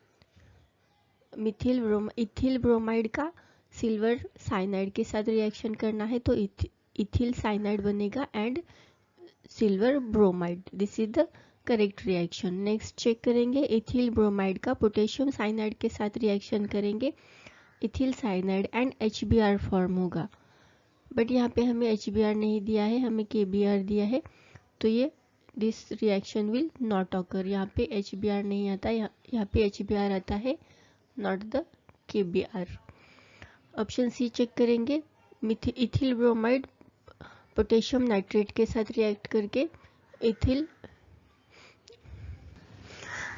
इथिल ब्रोमाइड का सिल्वर साइनाइड के साथ रिएक्शन करना है, तो इथिल साइनाइड बनेगा and silver bromide, this is the correct reaction. Next check करेंगे इथिल ब्रोमाइड का पोटेशियम साइनाइड के साथ रिएक्शन करेंगे, ethyl cyanide and HBr form होगा, बट यहाँ पे हमें HBr नहीं दिया है, हमें KBr दिया है, तो ये this reaction will not occur. यहाँ पे HBr नहीं आता, यहाँ पे HBr आता है, not the KBr। Option C check करेंगे, इथिल ब्रोमाइड पोटेशियम नाइट्रेट के साथ रिएक्ट करके इथिल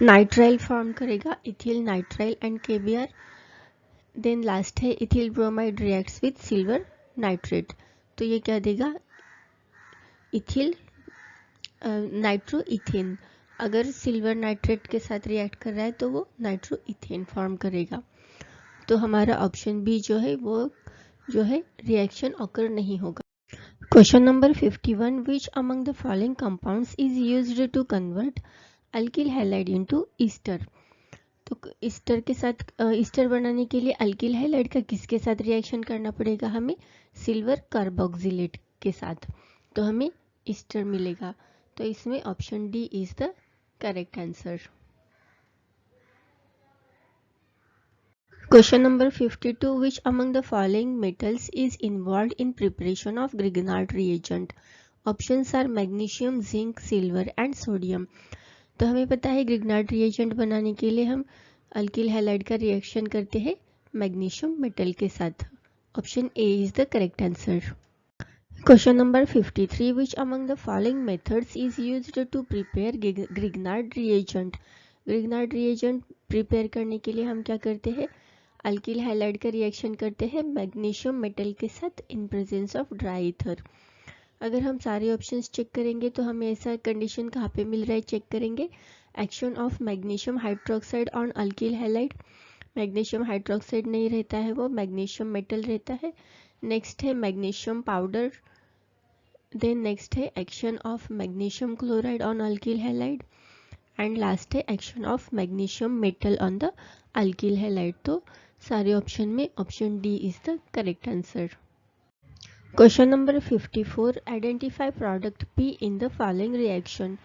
नाइट्राइल फॉर्म करेगा, ethyl nitrile and KBr। Then last है ethyl bromide reacts with silver nitrate, तो ये क्या देगा, इथिल नाइट्रो इथेन। अगर सिल्वर नाइट्रेट के साथ रिएक्ट कर रहा है तो वो नाइट्रो इथेन फॉर्म करेगा। तो हमारा ऑप्शन बी जो है वो जो है रिएक्शन ऑकर नहीं होगा। Question number 51, which among the following compounds is used to convert alkyl halide into ester. तो ईस्टर के साथ ईस्टर बनाने के लिए अल्किल हैलाइड का किसके साथ रिएक्शन करना पड़ेगा, हमें सिल्वर कार्बोक्सिलेट के साथ, तो हमें ईस्टर मिलेगा। तो इसमें option D is the correct answer. Question number 52, which among the following metals is involve in preparation of Grignard reagent. Options are magnesium, zinc, silver and sodium. तो हमें पता है ग्रिग्नार्ड रिएजेंट बनाने के लिए हम अल्किल हैलाइड का reaction करते हैं मैग्नीशियम मेटल के साथ। Option A is the correct answer. Question number 53, which among the following methods is used to prepare Grignard reagent. Grignard reagent prepare करने के लिए हम क्या करते हैं, अल्किल हैलाइड का रिएक्शन करते हैं मैग्नीशियम मेटल के साथ in presence of dry ether. अगर हम सारे ऑप्शंस चेक करेंगे तो हमें ऐसा कंडीशन कहाँ पे मिल रहा है, चेक करेंगे। Action of magnesium hydroxide on alkyl halide, magnesium hydroxide नहीं रहता है, वो मैग्नीशियम मेटल रहता है। नेक्स्ट है मैग्नीशियम पाउडर, देन नेक्स्ट है action of magnesium chloride on alkyl halide and last है action of magnesium metal on the alkyl halide. तो सारे ऑप्शन में option D is the correct answer. Question number 54, identify product P in the following reaction.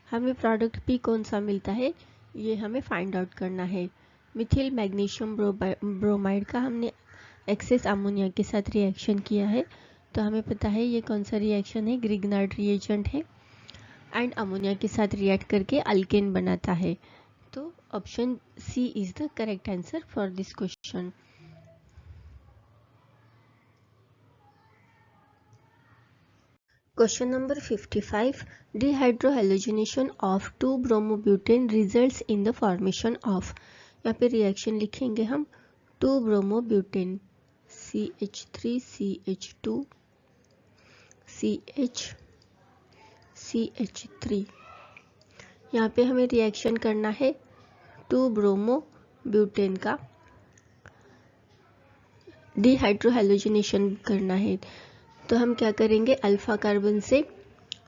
हमें product P कौन सा मिलता है, ये हमें फाइंड आउट करना है। मिथिल मैग्नीशियम ब्रोमाइड का हमने एक्सेस अमोनिया के साथ रिएक्शन किया है, तो हमें पता है ये कौन सा रिएक्शन है, ग्रिग्नार्ड रिएजेंट है एंड अमोनिया के साथ रिएक्ट करके अल्केन बनाता है। तो option C is the correct answer for this question. Question number 55, dehydrohalogenation of 2-bromobutane results in the formation of. यहाँ पे रिएक्शन लिखेंगे हम 2-bromobutane CH3 CH2 CH CH3। यहाँ पे हमें रिएक्शन करना है 2 ब्रोमो ब्यूटेन का डिहाइड्रोहैलोजिनेशन करना है। तो हम क्या करेंगे, अल्फा कार्बन से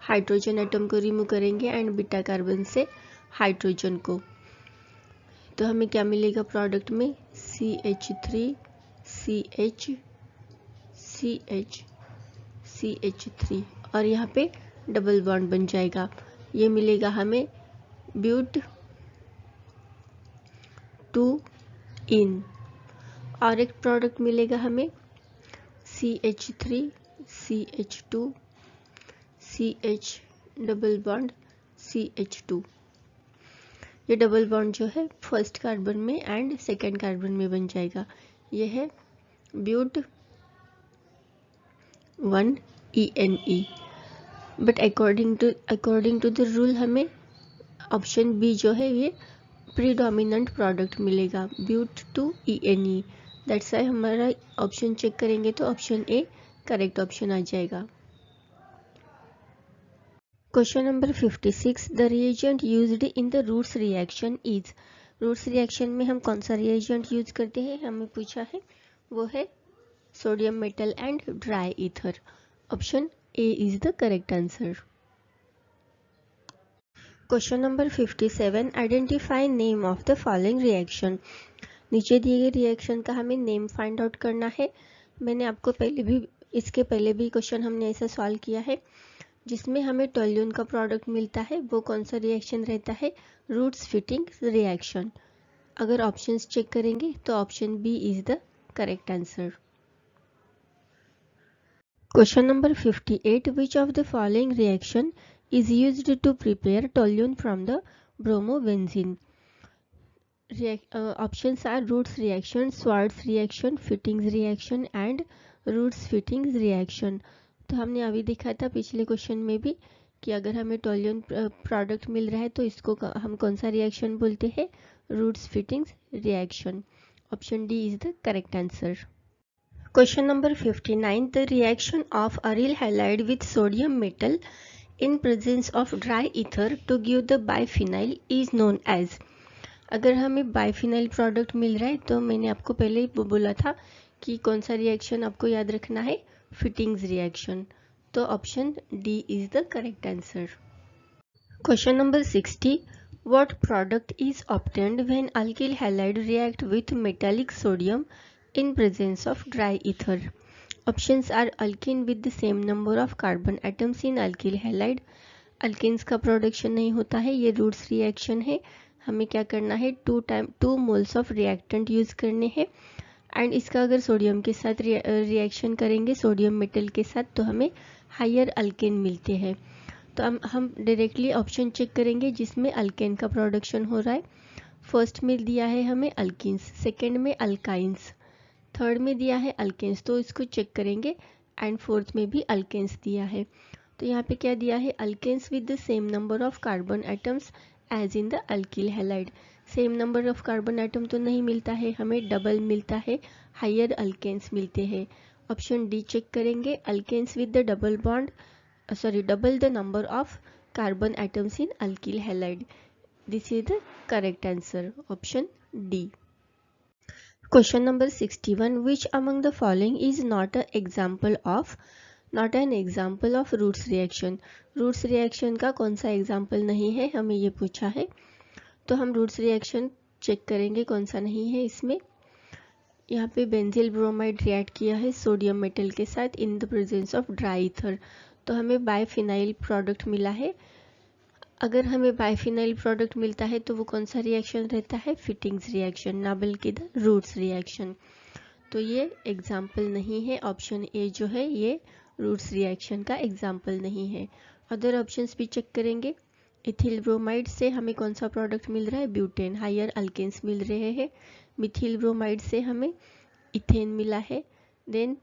हाइड्रोजन एटम को रिमूव करेंगे एंड बीटा कार्बन से हाइड्रोजन को। तो हमें क्या मिलेगा प्रोडक्ट में, CH3 CH CH CH3 और यहाँ पे डबल बॉन्ड बन जाएगा। ये मिलेगा हमें ब्यूट 2 इन। और एक प्रोडक्ट मिलेगा हमें CH3 CH2 CH double bond CH2। ये डबल बॉन्ड जो है फर्स्ट कार्बन में एंड सेकेंड कार्बन में बन जाएगा। ये है but 1 ENE। But according to the rule हमें ऑप्शन बी जो है ये प्रीडोमिनेंट प्रोडक्ट मिलेगा, ब्यूट 2 ENE। दैट्स वाई हमारा ऑप्शन चेक करेंगे तो ऑप्शन ए करेक्ट ऑप्शन आ जाएगा। Question number 56, the reagent used in the Wurtz reaction is. Wurtz reaction में हम कौन सा रिएजेंट यूज करते हैं हमें पूछा है, वो है sodium metal and dry ether. Option A is the correct answer. Question number 57, identify name of the following reaction. नीचे दिए गए रिएक्शन का हमें नेम फाइंड आउट करना है। मैंने आपको इसके पहले भी क्वेश्चन हमने ऐसा सॉल्व किया है जिसमें हमें टोल्यून का प्रोडक्ट मिलता है। वो कौन सा रिएक्शन रहता है, रूट्स फिटिंग रिएक्शन। अगर ऑप्शंस चेक करेंगे तो option B is the correct answer. Question number 58, which of the following reaction is used to prepare toluene from the bromobenzene. Options are Roots reaction, Swartz reaction, Fittings reaction and Roots Fittings reaction. तो हमने अभी देखा था पिछले question में भी कि अगर हमें टोल्यून प्रोडक्ट मिल रहा है तो इसको हम कौन सा रिएक्शन बोलते हैं, Wurtz Fittig's reaction. Option D is the correct answer. Question number 59, the reaction of aryl halide with sodium metal in presence of dry ether to give the biphenyl is known as। अगर हमें biphenyl product मिल रहा है तो मैंने आपको पहले ही बोला था कि कौन सा रिएक्शन आपको याद रखना है, फिटिंग्स रिएक्शन। तो option D is the correct answer. Question number 60, what product is obtained when alkyl halide react with metallic sodium in presence of dry ether. Options are alkene with the same number of carbon atoms in alkyl halide. Alkenes का production नहीं होता है, ये Wurtz reaction है। हमें क्या करना है, 2 मोल्स ऑफ रिएक्टेंट यूज करने हैं एंड इसका अगर सोडियम के साथ रिएक्शन करेंगे, सोडियम मेटल के साथ, तो हमें हायर अल्केन मिलते हैं। तो हम डायरेक्टली ऑप्शन चेक करेंगे जिसमें अल्केन का प्रोडक्शन हो रहा है। फर्स्ट में दिया है हमें अल्किन्स, सेकेंड में अल्काइंस, थर्ड में दिया है अल्केन्स, तो इसको चेक करेंगे एंड फोर्थ में भी अल्केन्स दिया है। तो यहाँ पे क्या दिया है, alkanes with the same number of carbon atoms as in the alkyl halide. Same number of carbon atom तो नहीं मिलता है, हमें डबल मिलता है, हायर अल्केन्स मिलते हैं। ऑप्शन डी चेक करेंगे, alkanes with the double the number of carbon atoms in alkyl halide. This is the correct answer, option D. Question number 61, which among the following is not an example of Roots reaction। Roots reaction का कौन सा example नहीं है, हमें ये पूछा है। तो हम Roots reaction चेक करेंगे कौन सा नहीं है इसमें। यहाँ पे बेंजील ब्रोमाइड रिएक्ट किया है सोडियम मेटल के साथ in the presence of dry ether, तो हमें बाइफिनाइल प्रोडक्ट मिला है। अगर हमें बाइफिनाइल प्रोडक्ट मिलता है तो वो कौन सा रिएक्शन रहता है, फिटिंग्स रिएक्शन, ना बल्कि द रूट्स रिएक्शन। तो ये एग्जाम्पल नहीं है, ऑप्शन ए जो है ये रूट्स रिएक्शन का एग्जाम्पल नहीं है। अदर ऑप्शंस भी चेक करेंगे। इथिल ब्रोमाइड से हमें कौन सा प्रोडक्ट मिल रहा है, ब्यूटेन, हायर अल्केन्स मिल रहे हैं। मिथिल ब्रोमाइड से हमें इथेन मिला है, देन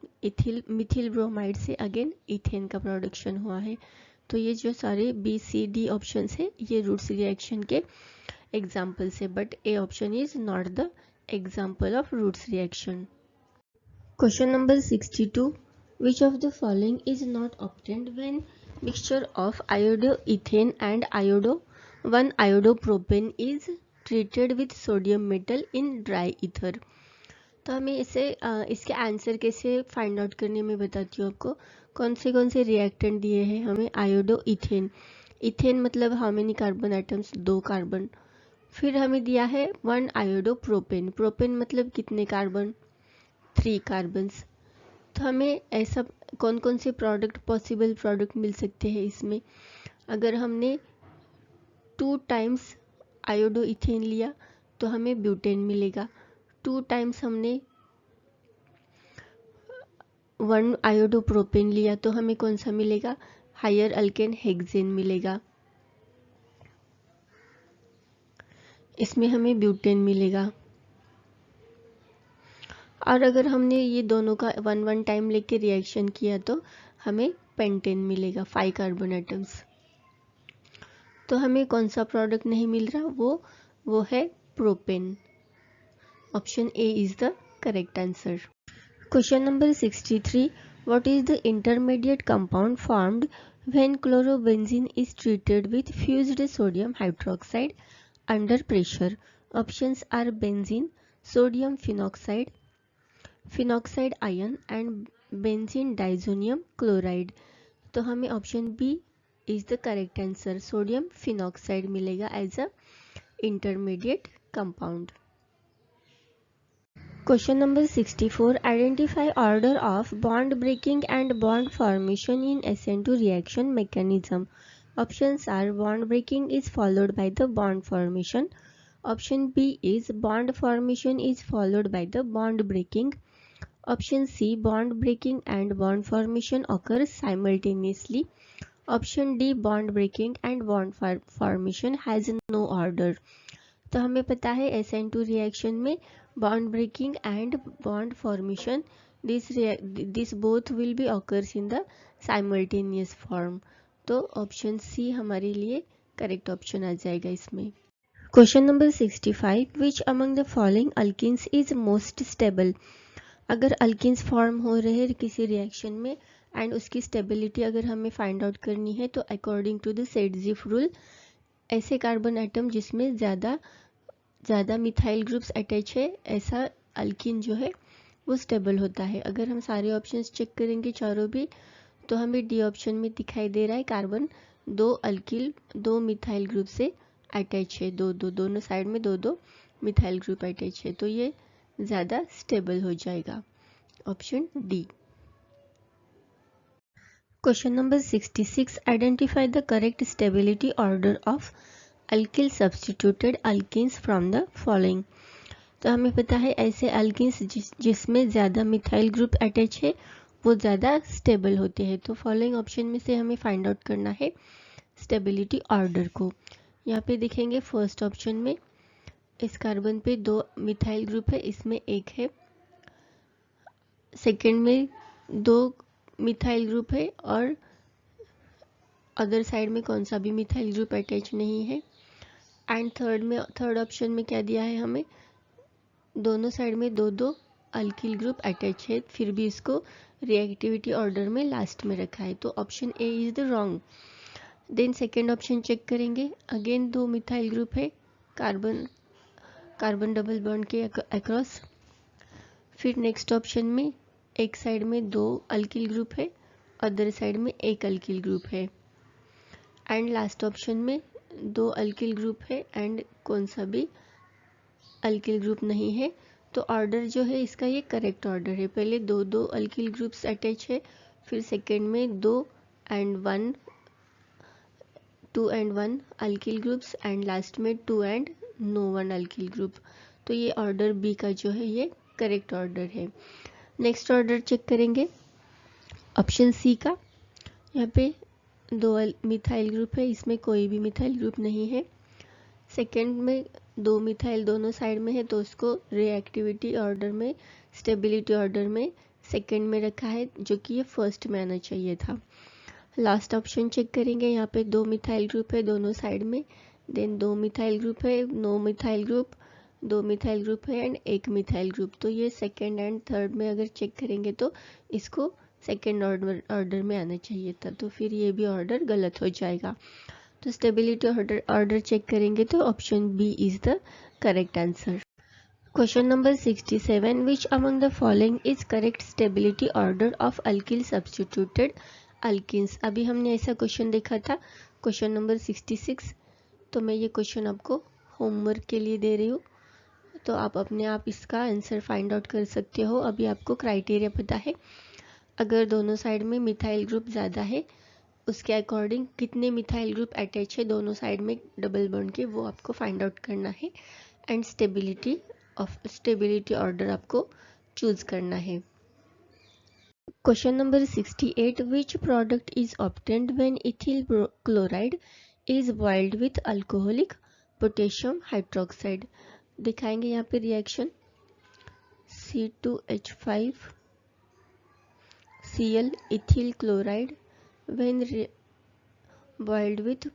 मिथिल ब्रोमाइड से अगेन इथेन का प्रोडक्शन हुआ है। तो ये जो सारे बी सी डी ऑप्शन है ये रूट्स रिएक्शन के एग्जाम्पल्स है, but A option is not the example of Wurtz reaction. Question number 62. Which of the following is not obtained when mixture of iodoethane and one iodopropane is treated with sodium metal in dry ether? तो हमें इसके answer कैसे find out करने में बताती हूँ आपको। कौन से रिएक्टेंट दिए हैं हमें? आयोडोइथेन। इथेन मतलब how many carbon atoms? 2 carbon. फिर हमें दिया है 1 आयोडोप्रोपेन। प्रोपेन मतलब कितने कार्बन? 3 कार्बन्स। तो हमें ऐसा कौन से प्रोडक्ट पॉसिबल प्रोडक्ट मिल सकते हैं इसमें? अगर हमने 2 टाइम्स आयोडोइथेन लिया तो हमें ब्यूटेन मिलेगा। 2 टाइम्स हमने 1 आयोडोप्रोपेन लिया तो हमें कौन सा मिलेगा? हायर अल्केन हेक्सेन मिलेगा। इसमें हमें ब्यूटेन मिलेगा। और अगर हमने ये दोनों का 1 टाइम लेके रिएक्शन किया तो हमें पेंटेन मिलेगा, 5 कार्बन एटम्स। तो हमें कौन सा प्रोडक्ट नहीं मिल रहा? वो है propane. Option A is the correct answer. Question number 63. What is the intermediate compound formed when chlorobenzene is treated with fused sodium hydroxide under pressure? Options are benzene, sodium phenoxide, phenoxide ion and benzene diazonium chloride. तो हमें option B is the correct answer, sodium phenoxide मिलेगा as a intermediate compound. Question number 64. Identify order of bond breaking and bond formation in SN2 reaction mechanism. Options are bond breaking is followed by the bond formation. Option B is bond formation is followed by the bond breaking. Option C, bond breaking and bond formation occurs simultaneously. Option D, bond breaking and bond formation has no order. तो हमें पता है SN2 reaction में bond breaking and bond formation this both will be occurs in the simultaneous form. तो option C हमारे लिए correct option आ जाएगा इसमें। Question number 65. Which among the following alkenes is most stable? अगर अल्किन्स फॉर्म हो रहे हैं किसी रिएक्शन में एंड उसकी स्टेबिलिटी अगर हमें फाइंड आउट करनी है तो अकॉर्डिंग टू द सेडजिफ रूल ऐसे कार्बन एटम जिसमें ज़्यादा मिथाइल ग्रुप्स अटैच है ऐसा अल्किन जो है वो स्टेबल होता है। अगर हम सारे ऑप्शंस चेक करेंगे चारों भी तो हमें डी ऑप्शन में दिखाई दे रहा है कार्बन 2 मिथाइल ग्रुप से अटैच है, दोनों साइड में 2 मिथाइल ग्रुप अटैच है, तो ये ज़्यादा स्टेबल हो जाएगा। Option D. Question number 66. Identify the correct stability order of alkyl substituted alkenes from the following. तो हमें पता है ऐसे अल्किन्स जिसमें ज़्यादा मिथाइल ग्रुप अटैच है वो ज़्यादा स्टेबल होते हैं। तो फॉलोइंग ऑप्शन में से हमें फाइंड आउट करना है स्टेबिलिटी ऑर्डर को। यहाँ पे देखेंगे फर्स्ट ऑप्शन में इस कार्बन पे 2 मिथाइल ग्रुप है, इसमें 1 है। सेकेंड में 2 मिथाइल ग्रुप है और अदर साइड में कौन सा भी मिथाइल ग्रुप अटैच नहीं है। एंड थर्ड ऑप्शन में क्या दिया है हमें? दोनों साइड में 2 अल्किल ग्रुप अटैच है, फिर भी इसको रिएक्टिविटी ऑर्डर में लास्ट में रखा है, तो option A is the wrong. Then second option check करेंगे, अगेन 2 मिथाइल ग्रुप है कार्बन डबल बॉन्ड के अक्रॉस। फिर नेक्स्ट ऑप्शन में एक साइड में 2 अल्किल ग्रुप है, अदर साइड में 1 अल्किल ग्रुप है। एंड लास्ट ऑप्शन में 2 अल्किल ग्रुप है एंड कौन सा भी अल्किल ग्रुप नहीं है। तो ऑर्डर जो है इसका ये करेक्ट ऑर्डर है, पहले 2 अल्किल ग्रुप्स अटैच है, फिर सेकेंड में 2 and 1 alkyl groups and last में 2 एंड नो 1 अल्किल ग्रुप। तो ये ऑर्डर बी का जो है ये करेक्ट ऑर्डर है। नेक्स्ट ऑर्डर चेक करेंगे ऑप्शन सी का। यहाँ पे 2 मिथाइल ग्रुप है, इसमें कोई भी मिथाइल ग्रुप नहीं है। सेकेंड में 2 मिथाइल दोनों साइड में है तो उसको रिएक्टिविटी ऑर्डर में स्टेबिलिटी ऑर्डर में सेकेंड में रखा है, जो कि ये फर्स्ट में आना चाहिए था। लास्ट ऑप्शन चेक करेंगे, यहाँ पे 2 मिथाइल ग्रुप है दोनों साइड में, देन 2 मिथाइल ग्रुप है, no methyl group, 2 methyl group है एंड 1 मिथाइल ग्रुप, तो ये सेकेंड एंड थर्ड में अगर चेक करेंगे तो इसको सेकेंड ऑर्डर में आना चाहिए था, तो फिर ये भी ऑर्डर गलत हो जाएगा। तो स्टेबिलिटी ऑर्डर चेक करेंगे तो option B is the correct answer. Question number 67, which among the following is correct stability order of alkyl substituted alkenes. अभी हमने ऐसा क्वेश्चन देखा था क्वेश्चन नंबर 66, तो मैं ये क्वेश्चन आपको होमवर्क के लिए दे रही हूँ, तो आप अपने आप इसका आंसर फाइंड आउट कर सकते हो। अभी आपको क्राइटेरिया पता है, अगर दोनों साइड में मिथाइल ग्रुप ज़्यादा है उसके अकॉर्डिंग कितने मिथाइल ग्रुप अटैच है दोनों साइड में डबल बॉन्ड के, वो आपको फाइंड आउट करना है एंड स्टेबिलिटी ऑर्डर आपको चूज करना है। Question number 68, which product is obtained when ethyl chloride is boiled with alcoholic potassium hydroxide. दिखाएंगे यहाँ पे reaction C2H5Cl ethyl chloride when boiled with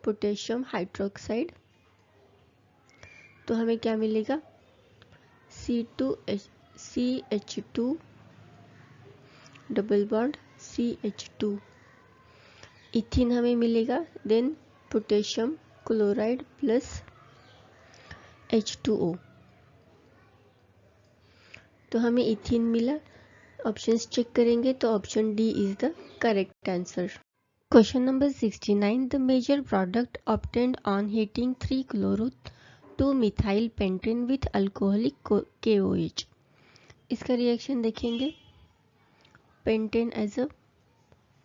potassium hydroxide, तो हमें क्या मिलेगा CH2 डबल बॉन्ड CH2, इथिन हमें मिलेगा, then potassium chloride plus H2O, तो हमें इथिन मिला। ऑप्शंस चेक करेंगे तो option D is the correct answer. Question number 69, the major product obtained on heating 3-chloro-2-methyl pentane with alcoholic KOH। इसका रिएक्शन देखेंगे, pentane as a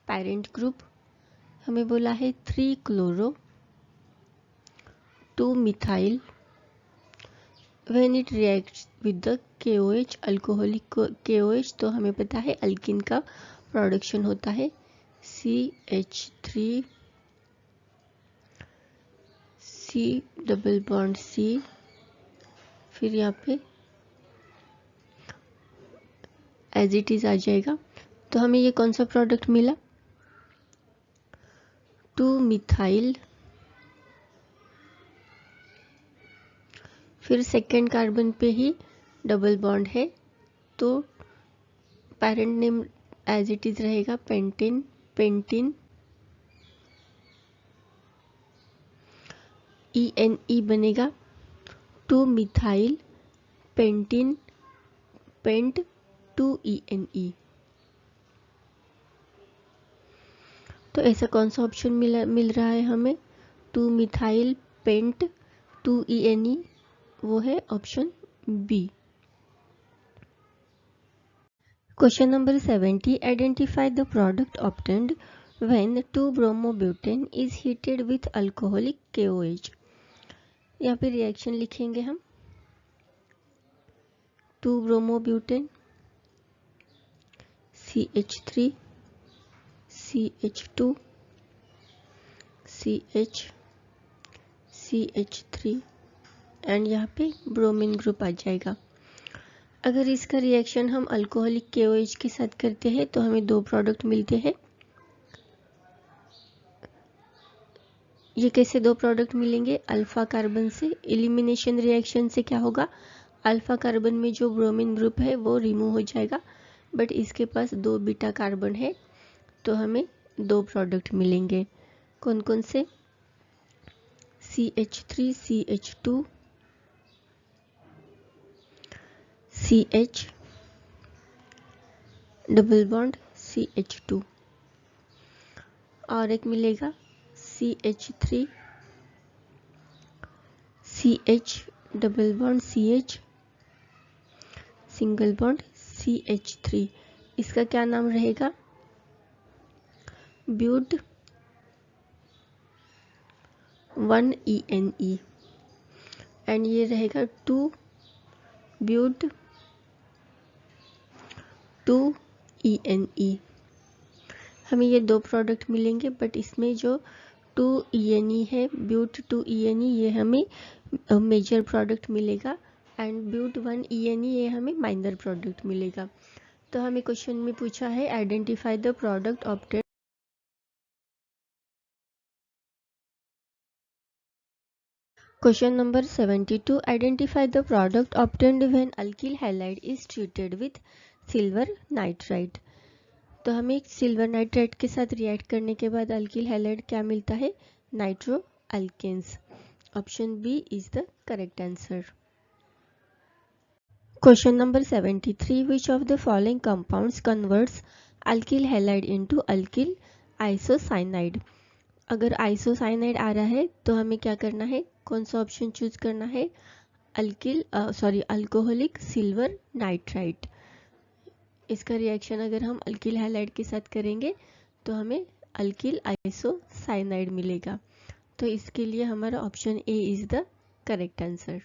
parent group, हमें बोला है 3-chloro-2-methyl when it reacts with the KOH alcoholic KOH, तो हमें पता है alkene का प्रोडक्शन होता है CH3 C double bond C, फिर यहाँ पे एज इट इज आ जाएगा, तो हमें ये कौन सा प्रोडक्ट मिला 2-methyl, फिर सेकेंड कार्बन पे ही डबल बॉन्ड है, तो parent name as it is रहेगा पेंटेन, ENE बनेगा 2-methyl पेंटीन पेंट 2ENE। तो ऐसा कौन सा ऑप्शन मिल रहा है हमें 2-methyl पेंट 2ENE, वो है option B. Question number 70, identify the product obtained when 2-bromobutane is heated with alcoholic KOH। यहाँ पे रिएक्शन लिखेंगे हम 2-bromobutane CH3 CH2 CH3 and यहाँ पे ब्रोमीन ग्रुप आ जाएगा। अगर इसका रिएक्शन हम अल्कोहलिक KOH के साथ करते हैं तो हमें 2 प्रोडक्ट मिलते हैं। ये कैसे 2 प्रोडक्ट मिलेंगे, अल्फा कार्बन से एलिमिनेशन रिएक्शन से क्या होगा, अल्फा कार्बन में जो ब्रोमीन ग्रुप है वो रिमूव हो जाएगा, बट इसके पास 2 बीटा कार्बन है, तो हमें 2 प्रोडक्ट मिलेंगे। कौन कौन से, CH3 CH2 CH double bond CH2, और एक मिलेगा CH3 CH double bond CH single bond CH3, इसका क्या नाम रहेगा, ब्यूट 1ENE, एंड ये रहेगा 2 ब्यूट 2ENE। हमें ये 2 प्रोडक्ट मिलेंगे, बट इसमें जो 2ENE है ब्यूट 2ENE ये हमें मेजर प्रोडक्ट मिलेगा, एंड ब्यूट 1ENE ये हमें माइनर प्रोडक्ट मिलेगा। तो हमें क्वेश्चन में पूछा है identify the product obtained. Question number 72. Identify the product obtained when alkyl halide is treated with silver nitrite. तो हमें सिल्वर नाइट्राइट के साथ रिएक्ट करने के बाद अल्किल हैलाइड क्या मिलता है? Nitro alkanes. Option B is the correct answer. Question number 73. Which of the following compounds converts alkyl halide into alkyl isocyanide. अगर आइसोसाइनाइड आ रहा है तो हमें क्या करना है? कौन सा ऑप्शन चूज करना है? Alcoholic silver nitrite. इसका रिएक्शन अगर हम अल्किल हैलाइड के साथ करेंगे तो हमें अल्किल आइसोसाइनाइड मिलेगा. तो इसके लिए हमारा option A is the correct answer.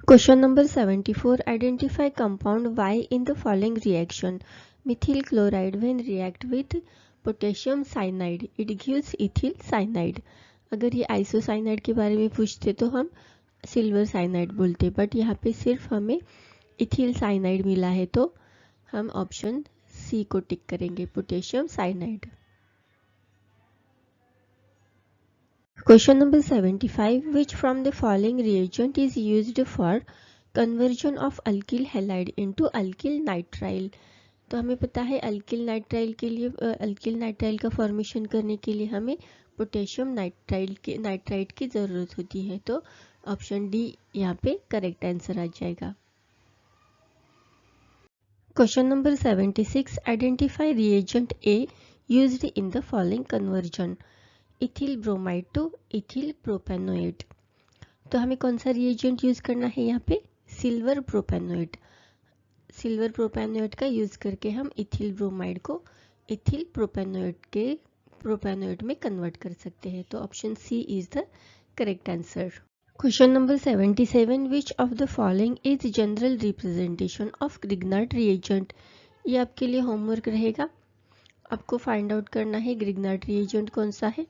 Question number 74. Identify compound Y in the following reaction. Mithil chloride when react with potassium cyanide it gives ethyl cyanide. अगर ये आइसोसाइनाइड के बारे में पूछते तो हम सिल्वर साइनाइड बोलते, बट यहाँ पे सिर्फ हमें इथिल साइनाइड मिला है तो हम ऑप्शन सी को टिक करेंगे, potassium cyanide. Question number 75. Which from the following reagent is used for conversion of alkyl halide into alkyl nitrile. तो हमें पता है अल्किल नाइट्राइल के लिए अल्किल नाइट्राइल का फॉर्मेशन करने के लिए हमें पोटेशियम नाइट्राइट की ज़रूरत होती है. तो ऑप्शन डी यहाँ पे करेक्ट आंसर आ जाएगा. Question number 76. Identify reagent A used in the following conversion. Ethyl bromide to ethyl propanoate. तो हमें कौन सा रिएजेंट यूज करना है यहाँ पे? Silver propanoate. सिल्वर प्रोपेनोएट का यूज करके हम इथिल ब्रोमाइड को इथिल प्रोपेनोएट में कन्वर्ट कर सकते हैं. तो option C is the correct answer. Question number 77. Which of the following is general representation of Grignard reagent. ये आपके लिए होमवर्क रहेगा. आपको फाइंड आउट करना है ग्रिग्नार्ड रिएजेंट कौन सा है.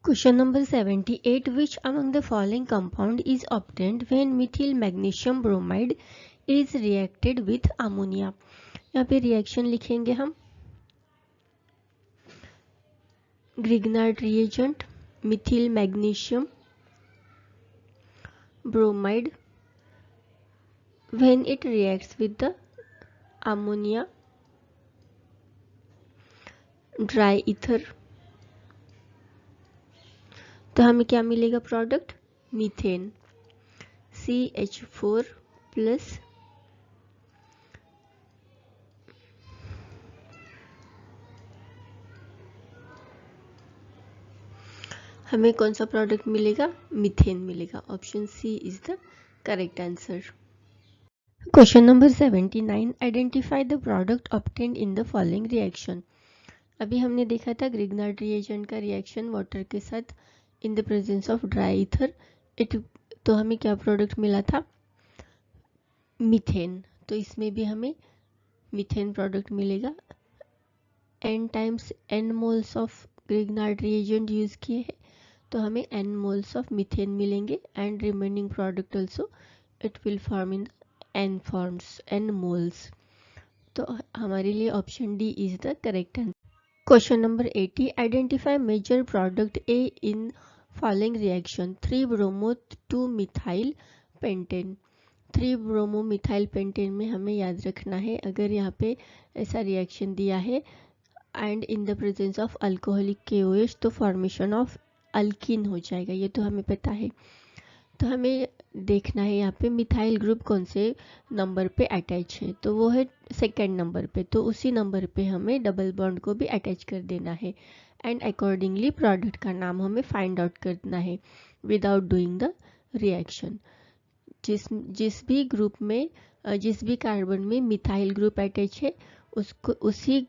Question number 78. Which among the following compound is obtained when Mithil magnesium bromide is reacted with ammonia. यहाँ पे रिएक्शन लिखेंगे हम. Grignard reagent Mithil magnesium bromide when it reacts with the ammonia dry ether. तो हमें क्या मिलेगा प्रोडक्ट? मीथेन. CH4 प्लस हमें कौन सा प्रोडक्ट मिलेगा? मीथेन मिलेगा. Option C is the correct answer. Question number 79. Identify the product obtained in the following reaction. अभी हमने देखा था ग्रिग्नार्ड रिएजेंट का रिएक्शन वाटर के साथ in the presence of dry ether. तो हमें क्या प्रोडक्ट मिला था? मीथेन. तो इसमें भी हमें मीथेन प्रोडक्ट मिलेगा. n times n moles of Grignard reagent use किए हैं तो हमें n मोल्स ऑफ मीथेन मिलेंगे and remaining product also it will form in n forms n moles. तो हमारे लिए option D is the correct answer. Question number 80. Identify major product A in following reaction. Three bromo two methyl pentane. Three bromo methyl pentane में हमें याद रखना है अगर यहाँ पे ऐसा रिएक्शन दिया है and in the presence of alcoholic KOH तो फॉर्मेशन ऑफ अल्कीन हो जाएगा. ये तो हमें पता है. तो हमें देखना है यहाँ पे मिथाइल ग्रुप कौन से नंबर पे अटैच है. तो वो है सेकेंड नंबर पे. तो उसी नंबर पे हमें डबल बॉन्ड को भी अटैच कर देना है एंड अकॉर्डिंगली प्रोडक्ट का नाम हमें फाइंड आउट करना है विदाउट डूइंग द रिएक्शन. जिस भी ग्रुप में जिस भी कार्बन में मिथाइल ग्रुप अटैच है उसको उसी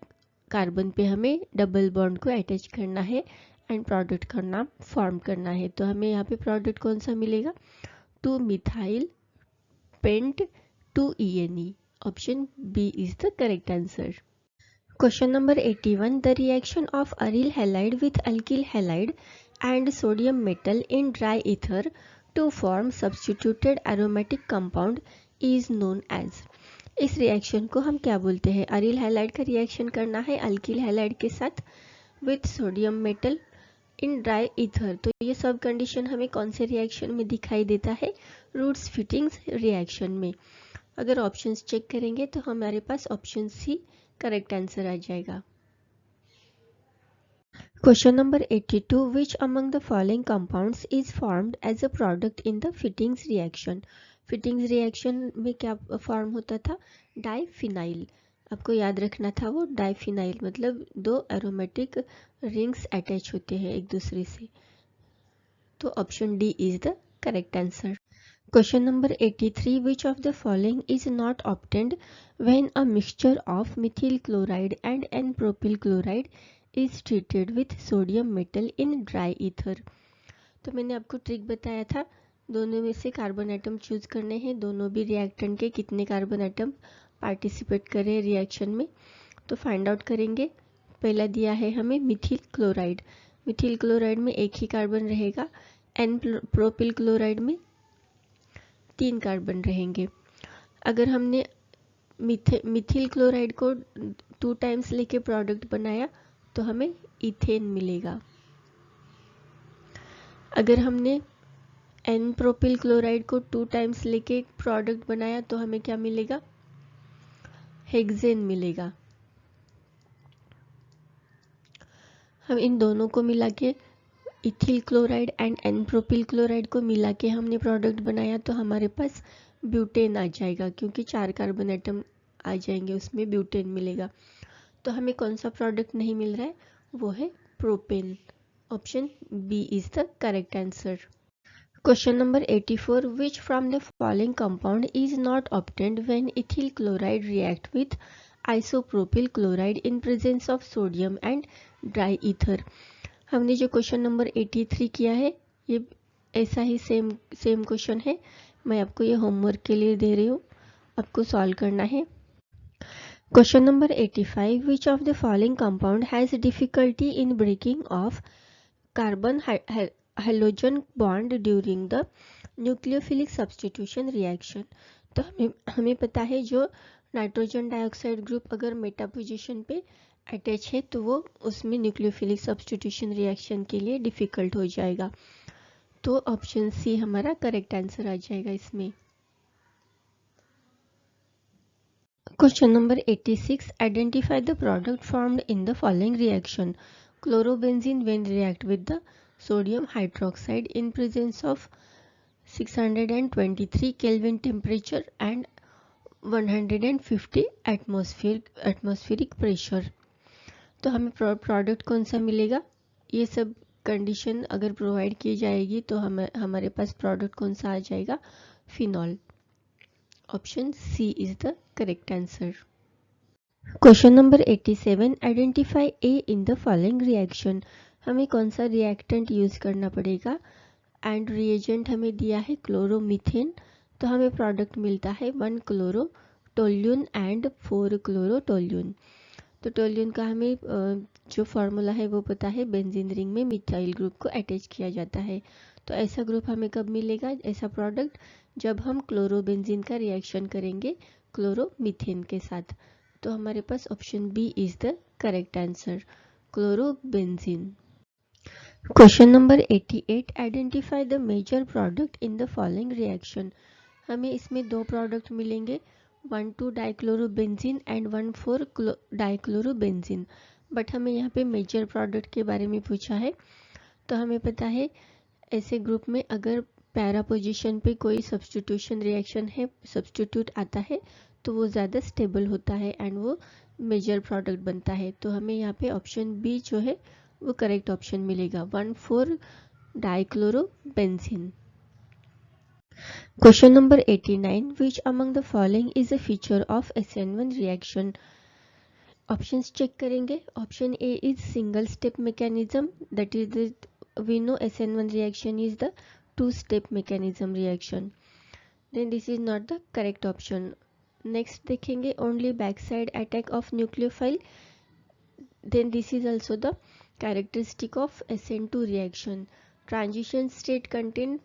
कार्बन पे हमें डबल बॉन्ड को अटैच करना है एंड प्रोडक्ट का नाम फॉर्म करना है. तो हमें यहाँ पे प्रोडक्ट कौन सा मिलेगा? Two methyl pent 2-ENE. Option B is the correct answer. Question number 81. The reaction of aryl halide with alkyl halide and sodium metal in dry ether to form substituted aromatic compound is known as. इस reaction को हम क्या बोलते हैं? Aril halide का reaction करना है alkyl halide के साथ with sodium metal in dry ether. तो ये सब कंडीशन हमें कौन से रिएक्शन में दिखाई देता है? रूट्स फिटिंग्स रिएक्शन में। अगर ऑप्शंस चेक करेंगे तो हमारे पास ऑप्शन सी करेक्ट आंसर आ जाएगा। Question number 82, which among the following compounds is formed as a product in the Fittig's reaction? Fittig's reaction में क्या फॉर्म होता था? डाइफिनाइल। आपको याद रखना था वो डाइफिनाइल मतलब दो एरोमेटिक रिंग्स अटैच होते हैं एक दूसरे से। तो option D is the correct answer. Question number 83, which of the following is not obtained when a mixture of methyl chloride and N-propyl chloride is treated with sodium metal in dry ether? तो मैंने आपको trick बताया था, दोनों में से carbon atom choose करने हैं, दोनों भी रिएक्टेंट के कितने कार्बन एटम पार्टिसिपेट कर रहे हैं रिएक्शन में, तो फाइंड आउट करेंगे। पहला दिया है हमें मिथिल क्लोराइड। मिथिल क्लोराइड में एक ही कार्बन रहेगा, एन प्रोपिल क्लोराइड में 3 कार्बन रहेंगे। अगर हमने मिथिल क्लोराइड को 2 टाइम्स लेके प्रोडक्ट बनाया तो हमें इथेन मिलेगा। अगर हमने एन प्रोपिल क्लोराइड को 2 टाइम्स लेके प्रोडक्ट बनाया तो हमें क्या मिलेगा? हेक्सेन मिलेगा। हम इन दोनों को मिला के ethyl chloride and n propyl chloride को मिला के हमने प्रोडक्ट बनाया तो हमारे पास ब्यूटेन आ जाएगा, क्योंकि 4 कार्बन एटम आ जाएंगे, उसमें ब्यूटेन मिलेगा। तो हमें कौन सा प्रोडक्ट नहीं मिल रहा है? वो है propane. Option B is the correct answer. Question number 84, which from the following compound is not obtained when ethyl chloride react with isopropyl chloride in presence of sodium and dry ether? हमने जो question number 83 किया है ये ऐसा ही same question है। मैं आपको ये होमवर्क के लिए दे रही हूँ, आपको सॉल्व करना है। Question number 85, which of the following compound has difficulty in breaking of carbon hydrogen bond during the nucleophilic substitution reaction? तो हमें पता है जो नाइट्रोजन डाइऑक्साइड ग्रुप अगर मेटा पोजीशन पे अटैच है तो वो उसमें न्यूक्लियोफिलिक सब्स्टिट्यूशन रिएक्शन के लिए डिफिकल्ट हो जाएगा। तो ऑप्शन सी हमारा करेक्ट आंसर आ जाएगा इसमें। Question number 86, identify the product formed in the following reaction. Chlorobenzene when react with the sodium hydroxide in presence of 623 kelvin temperature and 150 atmospheric pressure. तो हमें प्रोडक्ट कौन सा मिलेगा? ये सब कंडीशन अगर प्रोवाइड की जाएगी तो हमारे पास प्रोडक्ट कौन सा आ जाएगा? Phenol. Option C is the correct answer. Question number 87, identify A in the following reaction. हमें कौन सा रिएक्टेंट यूज करना पड़ेगा? एंड रिएजेंट हमें दिया है क्लोरोमीथेन, तो हमें प्रोडक्ट मिलता है 1 क्लोरोटोल्यून एंड 4 क्लोरोटोल्यून। तो टोल्यून का हमें जो फार्मूला है वो पता है, बेंजीन रिंग में मिथाइल ग्रुप को अटैच किया जाता है। तो ऐसा ग्रुप हमें कब मिलेगा, ऐसा प्रोडक्ट, जब हम क्लोरोबेंजीन का रिएक्शन करेंगे क्लोरोमीथेन के साथ। तो हमारे पास option B is the correct answer, chlorobenzene. Question number 88, identify the major product in the following reaction. हमें इसमें 2 प्रोडक्ट मिलेंगे, 1,2 डाइक्लोरोबेंजीन एंड 1,4 डाइक्लोरोबेंजीन। बट हमें यहाँ पे मेजर प्रोडक्ट के बारे में पूछा है। तो हमें पता है ऐसे ग्रुप में अगर पैरा पोजीशन पे कोई सब्स्टिट्यूशन रिएक्शन है, सब्स्टिट्यूट आता है तो वो ज़्यादा स्टेबल होता है एंड वो मेजर प्रोडक्ट बनता है। तो हमें यहाँ पे ऑप्शन बी जो है वो करेक्ट ऑप्शन मिलेगा, 1,4 dichlorobenzene. Question number 89, which among the following is a feature of SN1 reaction? Options check करेंगे। Option A is single step mechanism, that is we know SN1 reaction is the 2-step mechanism reaction. Then this is not the correct option. Next देखेंगे only backside attack of nucleophile. Then this is also the characteristic of SN2 reaction. Transition state contain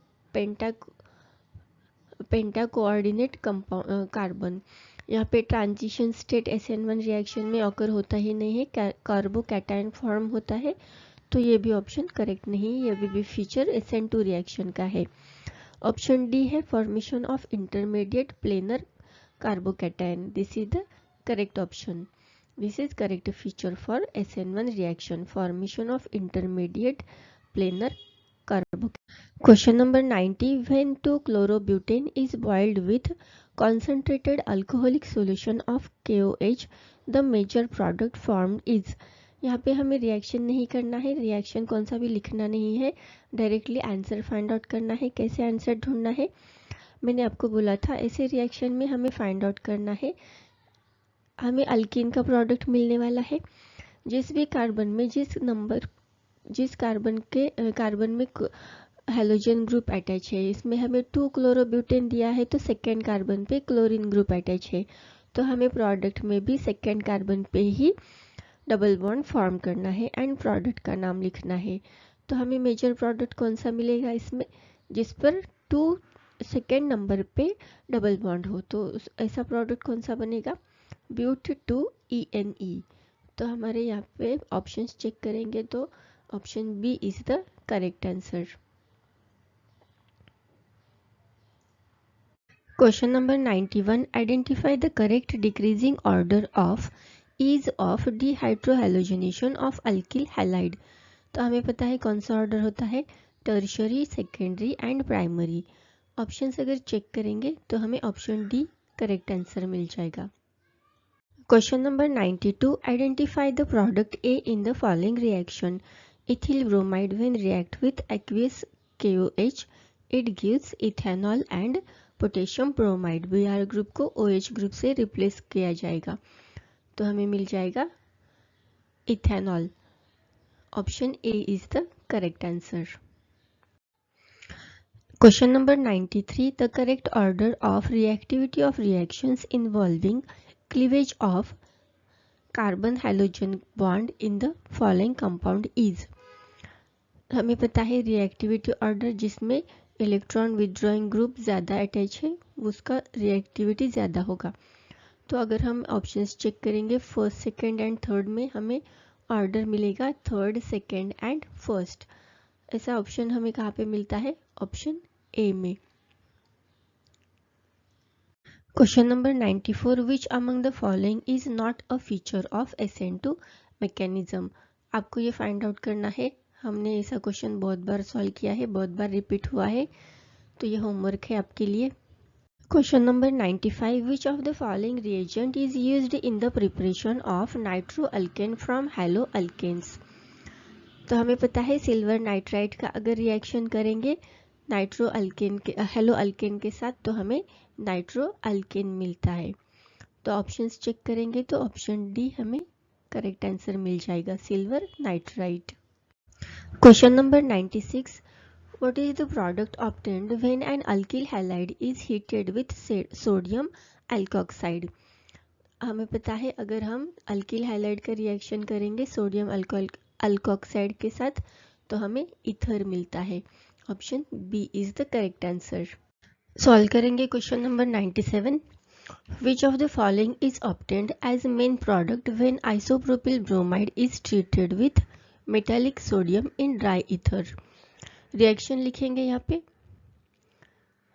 penta coordinate carbon. यहाँ पे transition state SN1 reaction में occur होता ही नहीं है, कार्बो cation form होता है। तो ये भी ऑप्शन करेक्ट नहीं, ये भी फीचर SN2 रिएक्शन का है। ऑप्शन डी है formation of intermediate planar carbocation, this is the correct option. This is correct feature for SN1 reaction, formation of intermediate planar carbocation. Question number 90. When 2-chlorobutane is boiled with concentrated alcoholic solution of KOH, the major product formed is. यहाँ पे हमें reaction नहीं करना है, reaction कौन सा भी लिखना नहीं है, डायरेक्टली आंसर फाइंड आउट करना है। कैसे आंसर ढूंढना है, मैंने आपको बोला था ऐसे रिएक्शन में हमें फाइंड आउट करना है। हमें अल्कीन का प्रोडक्ट मिलने वाला है। जिस भी कार्बन में जिस कार्बन में हेलोजन ग्रुप अटैच है, इसमें हमें 2-क्लोरोब्यूटेन दिया है तो सेकेंड कार्बन पे क्लोरीन ग्रुप अटैच है, तो हमें प्रोडक्ट में भी सेकेंड कार्बन पे ही डबल बॉन्ड फॉर्म करना है एंड प्रोडक्ट का नाम लिखना है। तो हमें मेजर प्रोडक्ट कौन सा मिलेगा इसमें, जिस पर 2 सेकेंड नंबर पे डबल बॉन्ड हो, तो ऐसा प्रोडक्ट कौन सा बनेगा, ब्यूट 2-ENE। तो हमारे यहाँ पे ऑप्शंस चेक करेंगे तो option B is the correct answer. Question number 91. Identify the correct decreasing order of ease of dehydrohalogenation of alkyl halide. तो हमें पता है कौन सा ऑर्डर होता है, tertiary, secondary and primary. Options अगर चेक करेंगे तो हमें ऑप्शन डी करेक्ट आंसर मिल जाएगा। Question number 92. Identify the product A in the following reaction. Ethyl bromide when react with aqueous KOH, it gives ethanol and potassium bromide. Br group को OH group से replace किया जाएगा, तो हमें मिल जाएगा ethanol. Option A is the correct answer. Question number 93. The correct order of reactivity of reactions involving cleavage of carbon hydrogen bond in the following compound is. हमें पता है रिएक्टिविटी ऑर्डर जिसमें इलेक्ट्रॉन विथड्रॉइंग ग्रुप ज़्यादा attach है उसका reactivity ज़्यादा होगा। तो अगर हम ऑप्शंस चेक करेंगे फर्स्ट, सेकंड एंड थर्ड में, हमें ऑर्डर मिलेगा थर्ड, सेकंड एंड फर्स्ट। ऐसा ऑप्शन हमें कहाँ पे मिलता है, ऑप्शन ए में। Question number 94. Which among the following is not a feature of SN2 mechanism? आपको ये फाइंड आउट करना है। हमने ऐसा क्वेश्चन बहुत बार सॉल्व किया है, बहुत बार रिपीट हुआ है, तो ये होमवर्क है आपके लिए। Question number 95. Which of the following reagent is used in the preparation of nitroalkane from haloalkanes? तो हमें पता है सिल्वर नाइट्राइड का अगर रिएक्शन करेंगे हेलोअल्केन के साथ तो हमें नाइट्रोअल्केन मिलता है। तो ऑप्शंस चेक करेंगे तो ऑप्शन डी हमें करेक्ट आंसर मिल जाएगा, silver nitride. Question number 96. What is the product obtained when an alkyl halide is heated with sodium alkoxide? हमें पता है अगर हम अल्किल हैलाइड का रिएक्शन करेंगे सोडियम अल्कोक्साइड के साथ तो हमें ईथर मिलता है। Option B is the correct answer. Solve करेंगे question number 97. Which of the following is obtained as main product when isopropyl bromide is treated with metallic sodium in dry ether? Reaction लिखेंगे, यहाँ पे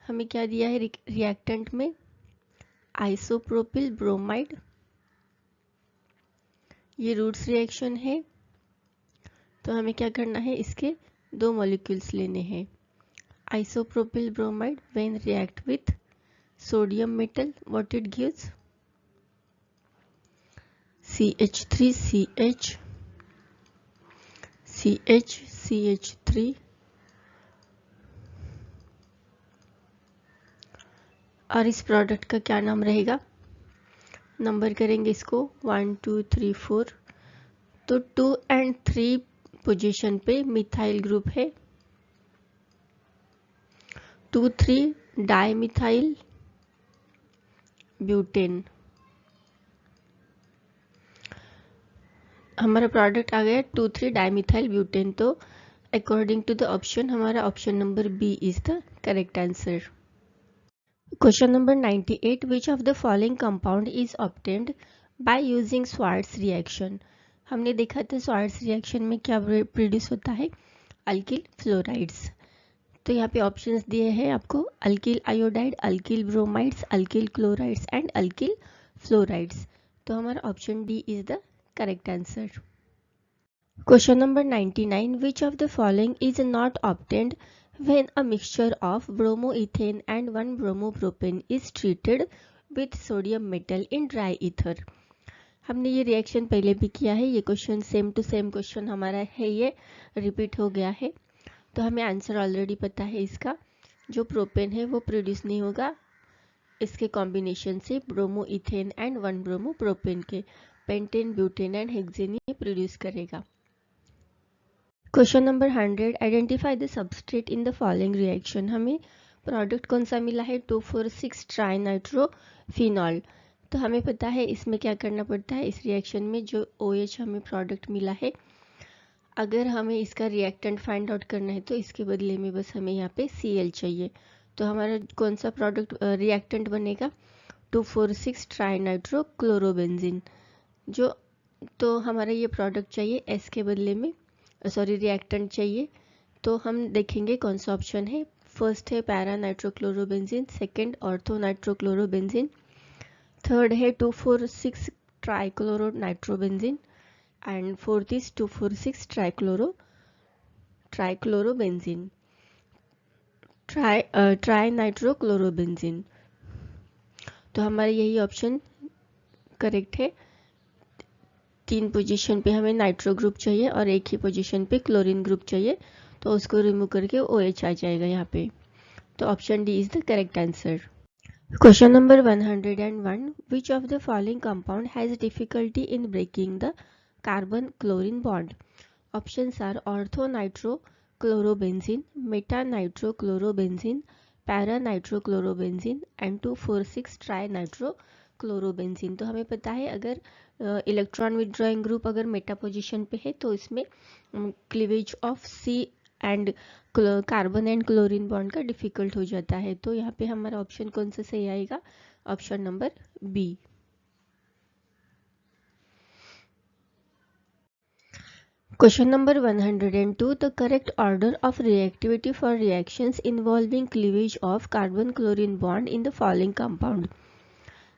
हमें क्या दिया है रिएक्टेंट में, isopropyl bromide, ये रूट्स रिएक्शन है, तो हमें क्या करना है, इसके 2 मॉलिक्यूल्स लेने हैं। Isopropyl bromide when react with sodium metal, what it gives, CH3CH, CH3, और इस प्रोडक्ट का क्या नाम रहेगा, नंबर करेंगे इसको 1 2 3 4, तो 2 एंड 3 पोजीशन पे मिथाइल ग्रुप है, 2,3 डाइमिथाइल ब्यूटेन। हमारा प्रोडक्ट आ गया 2,3 डाइमिथाइल ब्यूटेन, तो अकॉर्डिंग टू द ऑप्शन हमारा option number B is the correct answer. Question number 98. Which of the following compound is obtained by using Swarts reaction? हमने देखा था Swarts reaction में क्या प्रोड्यूस होता है, अल्किल फ्लोराइड्स। तो यहाँ पे ऑप्शंस दिए हैं आपको, alkyl iodide, alkyl bromides, alkyl chlorides and alkyl fluorides. तो हमारा option D is the correct answer. Question number 99, which of the following is not obtained when a mixture of bromoethane and 1-bromopropane is treated with sodium metal in dry ether। हमने ये reaction पहले भी किया है, ये question same to same question हमारा है, ये रिपीट हो गया है। तो हमें आंसर ऑलरेडी पता है इसका, जो प्रोपेन है वो प्रोड्यूस नहीं होगा इसके कॉम्बिनेशन से ब्रोमोइथेन एंड 1-ब्रोमोप्रोपेन के, पेंटेन, ब्यूटेन एंड हेक्सेन ये प्रोड्यूस करेगा। Question number 100, identify the substrate in the following reaction. हमें प्रोडक्ट कौन सा मिला है, 2,4,6 ट्राइनाइट्रोफिनॉल। तो हमें पता है इसमें क्या करना पड़ता है, इस रिएक्शन में जो OH हमें प्रोडक्ट मिला है, अगर हमें इसका रिएक्टेंट फाइंड आउट करना है तो इसके बदले में बस हमें यहाँ पे Cl चाहिए। तो हमारा कौन सा प्रोडक्ट रिएक्टेंट बनेगा, 2,4,6 ट्राइनाइट्रोक्लोरोबेंजीन। जो तो हमारा ये प्रोडक्ट चाहिए, S के बदले में रिएक्टेंट चाहिए। तो हम देखेंगे कौन सा ऑप्शन है। फर्स्ट है para nitrochlorobenzene, second ortho nitrochlorobenzene, third है 2,4,6 trichloro nitrobenzene and fourth is 2,4,6 trichlorobenzene, tri nitrochlorobenzene. तो हमारा यही ऑप्शन करेक्ट है। 3 पोजीशन पे हमें नाइट्रो ग्रुप चाहिए और एक ही पोजीशन पे क्लोरीन ग्रुप चाहिए, तो उसको रिमूव करके OH आ जाएगा यहाँ पे। तो option D is the correct answer. Question number 101, which of the following compound has difficulty in breaking the carbon chlorine bond. Options are ortho nitrochlorobenzene, meta nitrochlorobenzene, para nitrochlorobenzene and 2,4,6 tri nitrochlorobenzene. तो हमें पता है अगर electron withdrawing group अगर meta position पे है तो इसमें cleavage of C and carbon and chlorine bond का डिफिकल्ट हो जाता है। तो यहाँ पे हमारा ऑप्शन कौन सा सही आएगा, option number B. Question number 102, the correct order of reactivity for reactions involving cleavage of carbon chlorine bond in the following compound.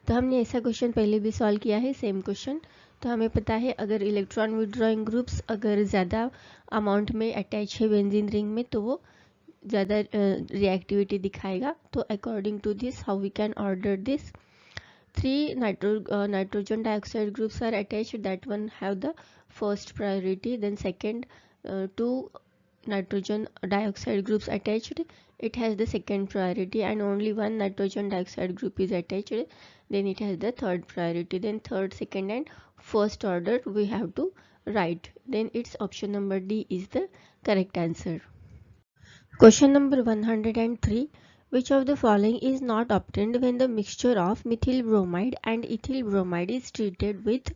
तो हमने ऐसा क्वेश्चन पहले भी सॉल्व किया है, सेम क्वेश्चन। तो हमें पता है अगर इलेक्ट्रॉन विड्रॉइंग ग्रुप्स अगर ज़्यादा अमाउंट में अटैच है बेंजीन रिंग में तो वो ज़्यादा रिएक्टिविटी दिखाएगा। तो according to this how we can order this, 3 nitrogen dioxide groups are attached, that one have the first priority, then second 2 nitrogen dioxide groups attached, it has the second priority, and only 1 nitrogen dioxide group is attached, then it has the third priority, then third, second and first order we have to write, then its option number D is the correct answer. Question number 103, which of the following is not obtained when the mixture of methyl bromide and ethyl bromide is treated with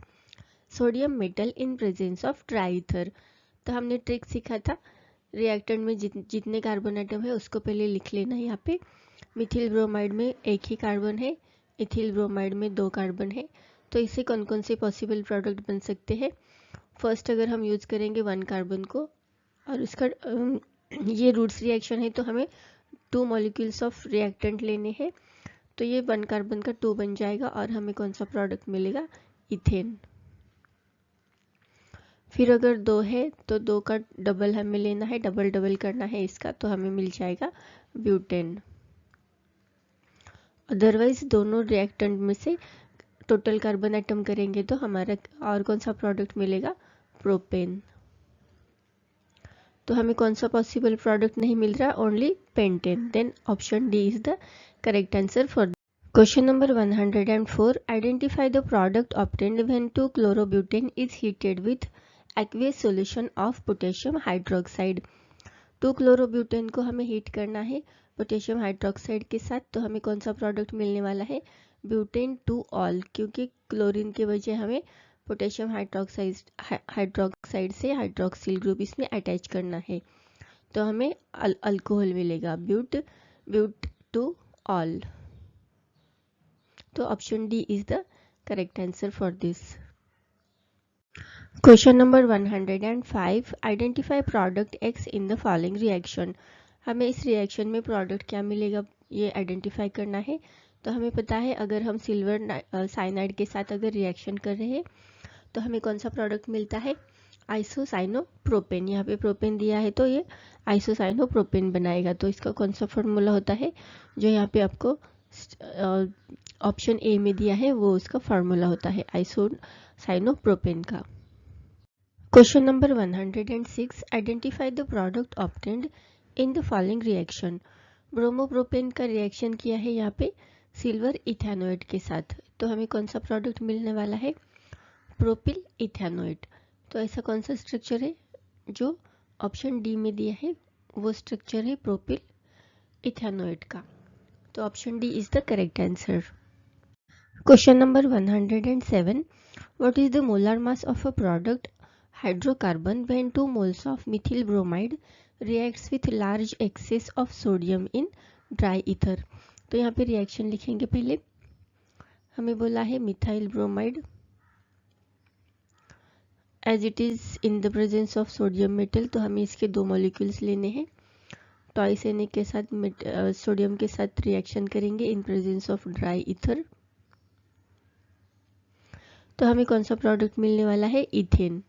sodium metal in presence of dry ether। तो हमने trick सीखा था, reactant में जितने carbon atom है उसको पहले लिख लेना है। यहाँ पे मिथिल ब्रोमाइड में एक ही कार्बन है, इथिल ब्रोमाइड में 2 कार्बन है। तो इससे कौन कौन से पॉसिबल प्रोडक्ट बन सकते हैं। फर्स्ट अगर हम यूज करेंगे 1 कार्बन को और उसका ये रूट्स रिएक्शन है तो हमें 2 मॉलिक्यूल्स ऑफ रिएक्टेंट लेने हैं। तो ये 1 कार्बन का 2 बन जाएगा और हमें कौन सा प्रोडक्ट मिलेगा, इथेन। फिर अगर 2 है तो 2 का डबल हमें लेना है, डबल डबल करना है इसका, तो हमें मिल जाएगा ब्यूटेन। अदरवाइज दोनों रिएक्टेंट में से टोटल कार्बन एटम करेंगे तो हमारा और कौन सा प्रोडक्ट मिलेगा, प्रोपेन। तो हमें कौन सा पॉसिबल प्रोडक्ट नहीं मिल रहा, only pentane, then option D is the correct answer for question number 104, identify the product obtained when 2-chlorobutane is heated with aqueous solution of potassium hydroxide. 2-chlorobutane को हमें हीट करना है पोटेशियम हाइड्रोक्साइड के साथ, तो हमें कौन सा प्रोडक्ट मिलने वाला है, ब्यूटेन 2 ऑल, क्योंकि क्लोरीन के वजह हमें पोटेशियम हाइड्रोक्साइड से हाइड्रोक्सिल ग्रुप इसमें अटैच करना है, तो हमें अल्कोहल मिलेगा, ब्यूट 2 ऑल। तो option D is the correct answer for this. Question number 105, identify product x in the following reaction. हमें इस रिएक्शन में प्रोडक्ट क्या मिलेगा ये आइडेंटिफाई करना है। तो हमें पता है अगर हम सिल्वर साइनाइड के साथ अगर रिएक्शन कर रहे हैं तो हमें कौन सा प्रोडक्ट मिलता है, आइसोसाइनोप्रोपेन। यहाँ पे प्रोपेन दिया है तो ये आइसोसाइनोप्रोपेन बनाएगा। तो इसका कौन सा फॉर्मूला होता है जो यहाँ पे आपको ऑप्शन ए में दिया है, वो उसका फॉर्मूला होता है आइसोसाइनोप्रोपेन का। Question number 106, identify the product obtained in the following reaction. Bromopropane का रिएक्शन किया है यहाँ पे सिल्वर इथेनोएट के साथ, तो हमें कौन सा प्रोडक्ट मिलने वाला है, प्रोपिल इथेनोएट। तो ऐसा कौन सा स्ट्रक्चर है जो ऑप्शन डी में दिया है, वो स्ट्रक्चर है प्रोपिल इथेनोएट का। तो option D is the correct answer. Question number 107, what is the molar mass of a product hydrocarbon when 2 moles of methyl bromide reacts with large excess of sodium in dry ether। तो यहाँ पे reaction लिखेंगे। पहले हमें बोला है methyl bromide as it is in the presence of sodium metal, तो हमें इसके दो मॉलिक्यूल्स लेने हैं। टॉइस Na के साथ सोडियम के साथ रिएक्शन करेंगे इन प्रेजेंस ऑफ ड्राई ईथर। तो हमें कौन सा प्रोडक्ट मिलने वाला है, इथेन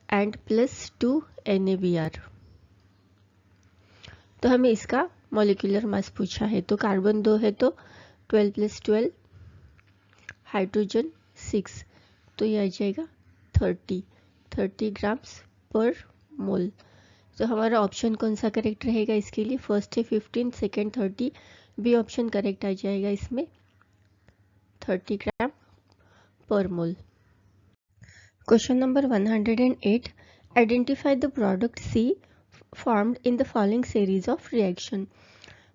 एंड प्लस 2 NaBr। तो हमें इसका मॉलिक्यूलर मास पूछा है। तो कार्बन 2 है तो 12 + 12, हाइड्रोजन 6, तो ये आ जाएगा 30 ग्राम्स पर मोल। तो हमारा ऑप्शन कौन सा करेक्ट रहेगा इसके लिए, फर्स्ट है 15, सेकेंड 30, बी ऑप्शन करेक्ट आ जाएगा इसमें 30 ग्राम पर mole. Question number 108, identify the product C formed in the following series of reaction.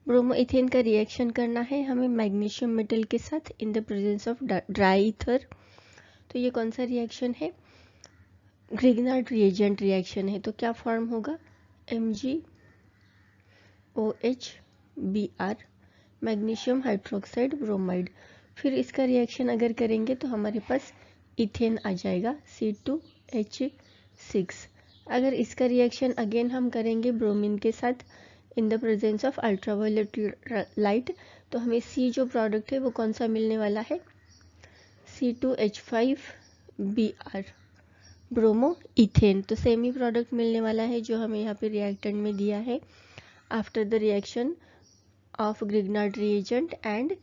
Bromoethane का रिएक्शन करना है हमें मैग्नीशियम मेटल के साथ in the presence of dry ether. तो ये कौन सा रिएक्शन है, ग्रिग्नार्ड रिएजेंट रिएक्शन है। तो क्या फॉर्म होगा, MgOH मैग्नीशियम हाइड्रोक्साइड ब्रोमाइड। फिर इसका रिएक्शन अगर करेंगे तो हमारे पास इथेन आ जाएगा C2H6। अगर इसका रिएक्शन अगेन हम करेंगे ब्रोमीन के साथ in the presence of ultraviolet light, तो हमें सी जो प्रोडक्ट है वो कौन सा मिलने वाला है, C2H5Br ब्रोमो इथेन। तो सेम ही प्रोडक्ट मिलने वाला है जो हमें यहाँ पे रिएक्टेंट में दिया है after the reaction of Grignard reagent and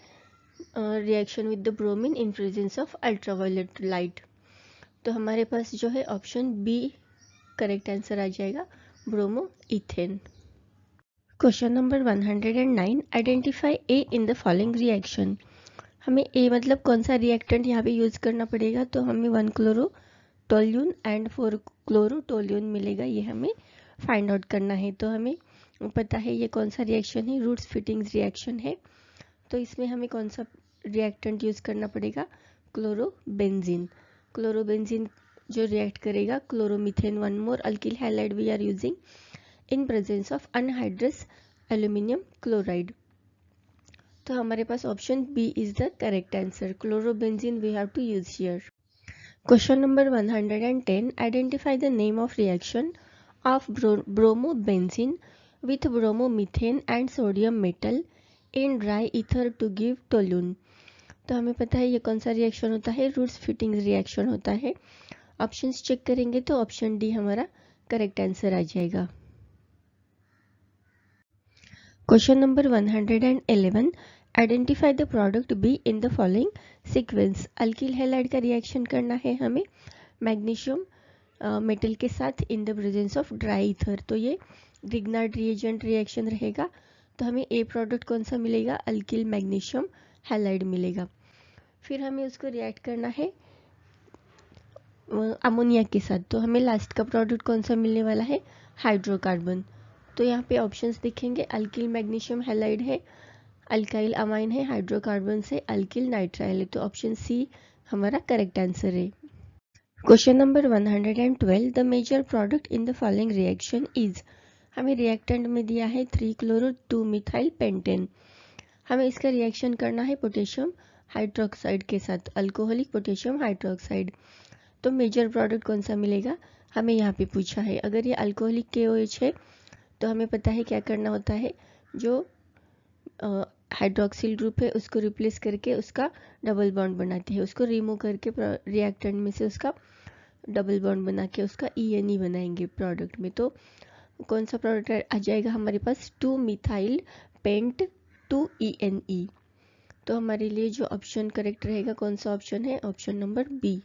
reaction with the bromine in presence of ultraviolet light. तो हमारे पास जो है ऑप्शन बी करेक्ट आंसर आ जाएगा, bromo ethane. Question number 109, identify A in the following reaction. हमें ए मतलब कौन सा रिएक्टेंट यहाँ पे यूज करना पड़ेगा, तो हमें 1-क्लोरोटोल्यून एंड 4-क्लोरोटोल्यून मिलेगा, ये हमें फाइंड आउट करना है। तो हमें पता है ये कौन सा रिएक्शन है, रूट्स फिटिंग्स रिएक्शन है। तो इसमें हमें कौन सा रिएक्टेंट यूज करना पड़ेगा, क्लोरोबेंजीन। क्लोरोबेंजीन जो रिएक्ट करेगा chloromethane 1 more alkyl halide we are using in presence of anhydrous aluminium chloride. तो हमारे पास option B is the correct answer, chlorobenzene we have to use here. Question number 110, identify the name of reaction of bromobenzene with bromomethane and sodium metal in dry ether to give toluene. तो हमें पता है ये कौन सा reaction होता है, roots Fittig's reaction होता है। ऑप्शंस चेक करेंगे तो ऑप्शन डी हमारा करेक्ट आंसर आ जाएगा। Question number 111, identify the product B in the following sequence. Alkyl halide का रिएक्शन करना है हमें मैग्नीशियम मेटल के साथ in the presence of dry ether. तो ये ग्रिग्नार्ड रिएजेंट रिएक्शन रहेगा। तो हमें ए प्रोडक्ट कौन सा मिलेगा, अल्किल मैग्नीशियम हैलाइड मिलेगा। फिर हमें उसको रिएक्ट करना है अमोनिया के साथ। तो हमें लास्ट का प्रोडक्ट कौन सा मिलने वाला है, हाइड्रोकार्बन। तो यहाँ पे ऑप्शंस दिखेंगे, अल्किल मैग्नीशियम हैलाइड है, अल्काइल अमाइन है, हाइड्रोकार्बन से अल्किल नाइट्राइल है। तो ऑप्शन सी हमारा करेक्ट आंसर है। Question number 112, the major product in the following reaction is. हमें रिएक्टेंट में दिया है 3-क्लोरो 2-मिथाइल पेंटेन। हमें इसका रिएक्शन करना है पोटेशियम हाइड्रोक्साइड के साथ, अल्कोहलिक पोटेशियम हाइड्रोक्साइड। तो मेजर प्रोडक्ट कौन सा मिलेगा, हमें यहाँ पे पूछा है। अगर ये अल्कोहलिक KOH है तो हमें पता है क्या करना होता है, जो हाइड्रोक्सिल ग्रुप है उसको रिप्लेस करके उसका डबल बॉन्ड बनाते हैं, उसको रिमूव करके रिएक्टेंट में से उसका डबल बॉन्ड बना के उसका ENE बनाएंगे प्रोडक्ट में। तो कौन सा प्रोडक्ट आ जाएगा हमारे पास, 2 मिथाइल पेंट 2 ENE। तो हमारे लिए जो ऑप्शन करेक्ट रहेगा कौन सा ऑप्शन है, option number B.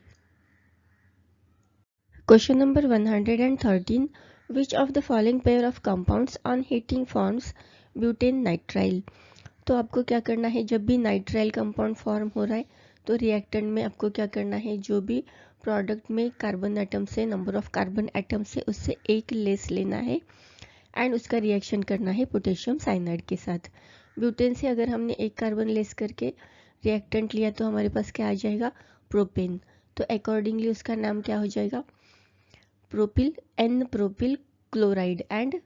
Question number 113, which of the following pair of compounds on heating forms butane nitrile. तो आपको क्या करना है, जब भी नाइट्राइल कंपाउंड फॉर्म हो रहा है तो रिएक्टेंट में आपको क्या करना है, जो भी प्रोडक्ट में कार्बन एटम से, नंबर ऑफ कार्बन एटम से उससे एक लेस लेना है एंड उसका रिएक्शन करना है पोटेशियम साइनाइड के साथ। ब्यूटेन से अगर हमने एक कार्बन लेस करके रिएक्टेंट लिया तो हमारे पास क्या आ जाएगा, प्रोपेन। तो अकॉर्डिंगली उसका नाम क्या हो जाएगा, propyl N propyl chloride. And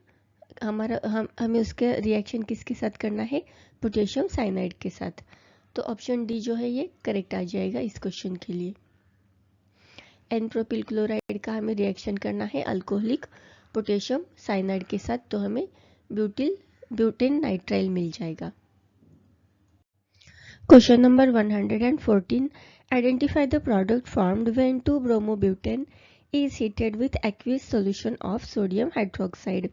हमें उसका रिएक्शन किसके साथ करना है, पोटेशियम साइनाइड के साथ। तो ऑप्शन डी जो है ये करेक्ट आ जाएगा इस क्वेश्चन के लिए। N प्रोपिल क्लोराइड का हमें रिएक्शन करना है अल्कोहलिक पोटेशियम साइनाइड के साथ, तो हमें ब्यूटेन नाइट्राइल मिल जाएगा। Question number 114, identify the product formed when 2-bromobutane is heated with aqueous solution of sodium hydroxide.